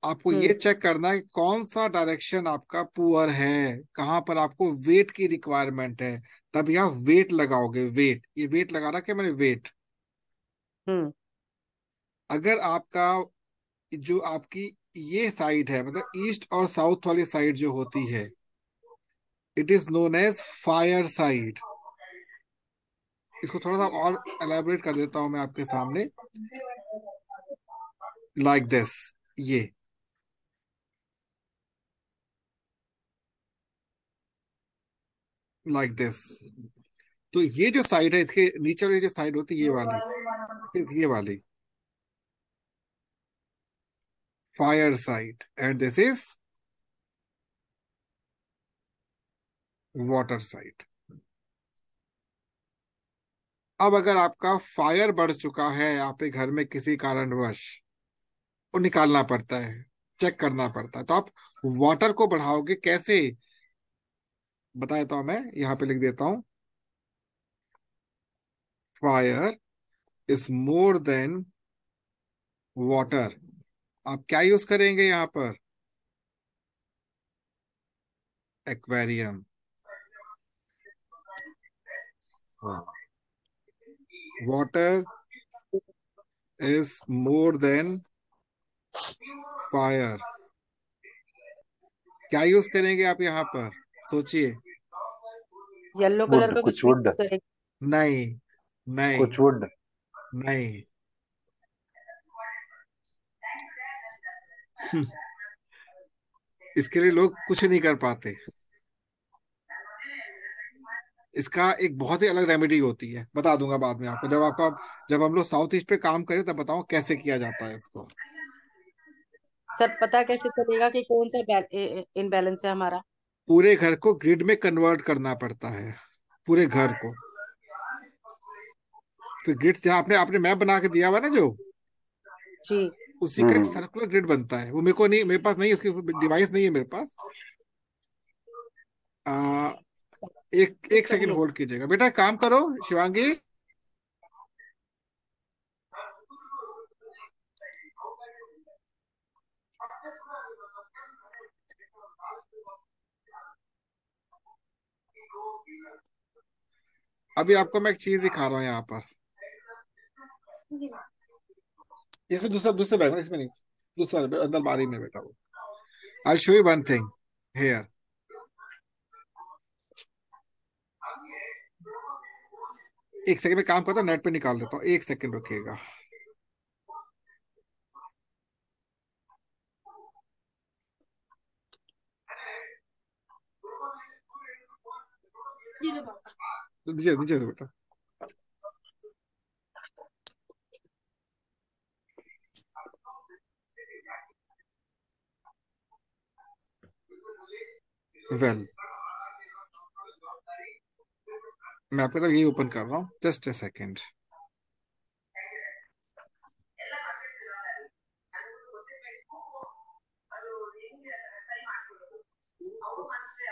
आपको ये हम्म। चेक करना है कि कौन सा डायरेक्शन आपका पुअर है, कहाँ पर आपको वेट की रिक्वायरमेंट है। तब यहाँ वेट लगाओगे, वेट, ये वेट लगा रखा है मैंने, वेट। हम्म। अगर आपका जो आपकी ये साइड है, मतलब ईस्ट और साउथ वाली साइड जो होती है, it is known as fire side. इसको थोड़ा सा और एलैबोरेट कर देता हूं मैं आपके सामने, लाइक दिस, ये लाइक दिस। तो ये जो साइड है, इसके नीचे वाली जो साइड होती है ये वाली, ये वाली fire side, and this is water side. अब अगर आपका फायर बढ़ चुका है आपके घर में किसी कारणवश, वो निकालना पड़ता है, चेक करना पड़ता है, तो आप वाटर को बढ़ाओगे कैसे? बता देता हूं मैं, यहाँ पे लिख देता हूं, fire is more than water. आप क्या यूज करेंगे यहाँ पर? एक्वेरियम। हाँ। Water is more than fire. क्या यूज करेंगे आप यहाँ पर? सोचिए। येलो कलर वुड, का कुछ कुछ भी वुड, यूज करेंगे। नहीं, नहीं, कुछ वुड। नहीं। इसके लिए लोग कुछ नहीं कर पाते। इसका एक बहुत ही अलग रेमेडी होती है, बता दूंगा बाद में आपको, जब हम लोग साउथ ईस्ट पे काम करें तब बताओ कैसे किया जाता है इसको। सर पता कैसे चलेगा कि कौन सा इनबैलेंस है हमारा? पूरे घर को ग्रिड में कन्वर्ट करना पड़ता है, पूरे घर को। फिर ग्रिड जहाँ आपने आपने मैप बना के दिया हुआ है ना जो, जी। उसी का एक सर्कुलर ग्रिड बनता है। वो मेरे को नहीं, मेरे पास नहीं, उसकी डिवाइस नहीं है मेरे पास। आ, एक एक सेकंड करिए। होल्ड कीजिएगा बेटा, काम करो शिवांगी। अभी आपको मैं एक चीज दिखा रहा हूँ यहाँ पर, इसमें दूसरा दूसरे बैग में, इसमें नहीं, दूसरा अंदर बारी में बैठा वो। I show you one thing here. एक सेकंड में काम करता हूँ, नेट पे निकाल लेता हूँ, एक सेकंड रुकिएगा। दीजिए दीजिए बेटा। वेल, मैं आपके तरफ यही ओपन कर रहा हूँ, जस्ट ए सेकेंड।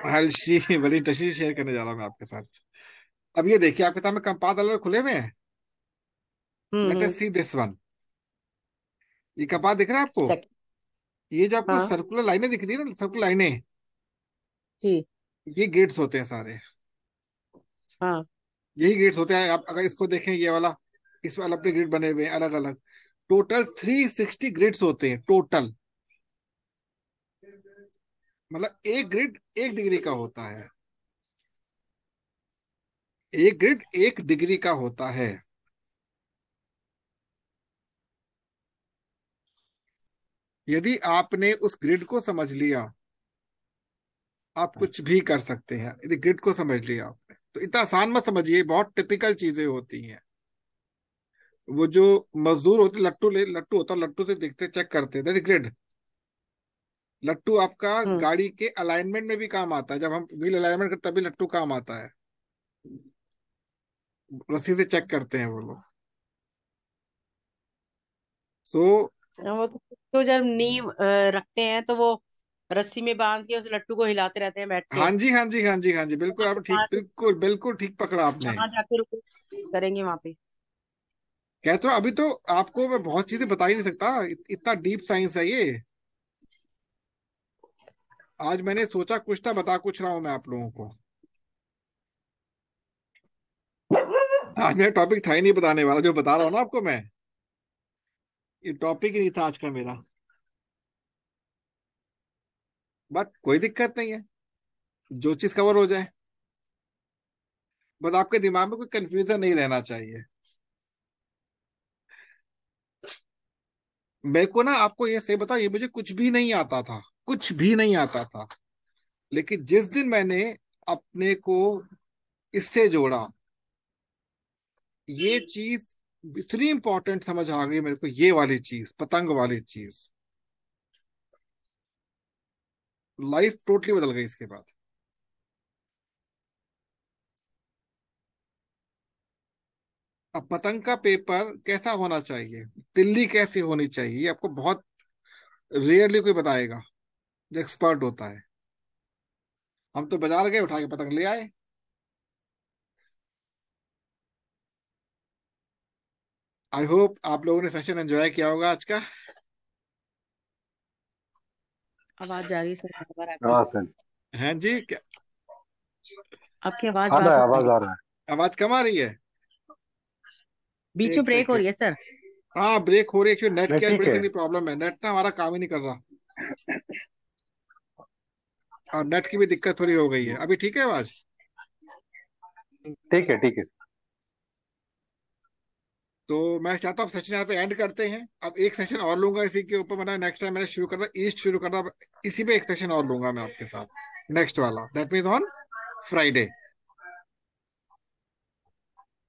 हर्षी बड़ी तस्वीर शेयर करने जा रहा हूँ मैं आपके साथ। अब ये देखिए आपके सामने कंपास अलग खुले हुए हैं। Let us hmm. See this one. ये कंपास दिख रहा है आपको? सेकंड। ये जो आपको हाँ। सर्कुलर लाइनें दिख रही है ना, सर्कुलर लाइनें, जी। ये गेट्स होते हैं सारे। हाँ। यही गेट्स होते हैं। आप अगर इसको देखें, ये वाला, इस वाला अपने ग्रिड बने हुए हैं अलग अलग। टोटल 360 ग्रिड्स होते हैं टोटल। मतलब एक ग्रिड 1 डिग्री का होता है, एक ग्रिड 1 डिग्री का होता है। यदि आपने उस ग्रिड को समझ लिया, आप कुछ भी कर सकते हैं। यदि ग्रिड को समझ लिया आपने, तो इतना आसान मत समझिए, बहुत टिपिकल चीजें होती हैं। वो जो मजदूर होते, लट्टू होता, लट्टू से देखते, चेक करते, दैट इज ग्रिड। लट्टू आपका हम्म। गाड़ी के अलाइनमेंट में भी काम आता है। जब हम व्हील अलाइनमेंट करते, तभी लट्टू काम आता है। रस्सी से चेक करते हैं वो लोग। सो वो तो जब नींव रखते हैं तो वो रस्सी में बांध के उस लट्टू को हिलाते रहते हैं बैठ के। हाँ जी, हाँ जी, हाँ जी, हाँ जी, बिल्कुल, आप ठीक, वहां से बिल्कुल बिल्कुल ठीक पकड़ा आपने। जहाँ जाके रुको करेंगे वहां पे। कहते हो, अभी तो आपको मैं बहुत चीजें बता ही नहीं सकता, इतना डीप साइंस है ये। आज मैंने सोचा कुछ था, बता कुछ रहा हूं मैं आप लोगों को। आज मेरा टॉपिक था ही नहीं बताने वाला, जो बता रहा हूँ ना आपको मैं, ये टॉपिक ही नहीं था आज का मेरा। बट कोई दिक्कत नहीं है, जो चीज कवर हो जाए। बस आपके दिमाग में कोई कंफ्यूजन नहीं रहना चाहिए। मेरे को ना, आपको ये सही बता, ये मुझे कुछ भी नहीं आता था, कुछ भी नहीं आता था। लेकिन जिस दिन मैंने अपने को इससे जोड़ा, ये चीज इतनी इंपॉर्टेंट समझ आ गई मेरे को, ये वाली चीज, पतंग वाली चीज। लाइफ टोटली बदल गई इसके बाद। अब पतंग का पेपर कैसा होना चाहिए, तिल्ली कैसी होनी चाहिए, ये आपको बहुत रेयरली कोई बताएगा जो एक्सपर्ट होता है। हम तो बाजार गए, उठा के पतंग ले आए। आई होप आप लोगों ने सेशन एंजॉय किया होगा आज का। आवाज जा रही है सर बार बार आपकी। हाँ सर। हैं जी, क्या आपकी आवाज आ बार रहा है, बार जा आवाज रही आ है। रहा है। आवाज कम आ रही है? बीच में एक ब्रेक हो सेकेंड। रही है सर। हाँ, ब्रेक हो रही है, एक्चुअली नेट नहीं की आज ठीक बड़ी है। तगड़ी प्रॉब्लम है। नेट ना हमारा काम ही नहीं कर रहा, और नेट की भी दिक्कत थोड़ी हो गई है। अभी ठीक है आवाज? ठीक है, ठीक है। तो मैं चाहता हूँ सेशन यहाँ पे एंड करते हैं। अब एक सेशन और लूंगा इसी के ऊपर। मैंने नेक्स्ट टाइम मैंने शुरू करता, ईस्ट शुरू करता, इसी पे एक सेशन और लूंगा मैं आपके साथ, नेक्स्ट वाला, दैट मीन्स ऑन फ्राइडे।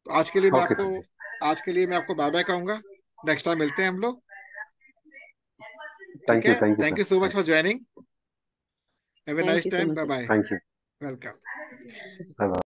तो ओके सर। आज के लिए मैं आपको बाय बाय कहूंगा। नेक्स्ट टाइम मिलते हैं हम लोग। ठीक थैंक यू, है, thank you thank sir. You so much for joining. Have a thank nice you so time, much bye sir. Bye. Thank you. Welcome. Bye bye.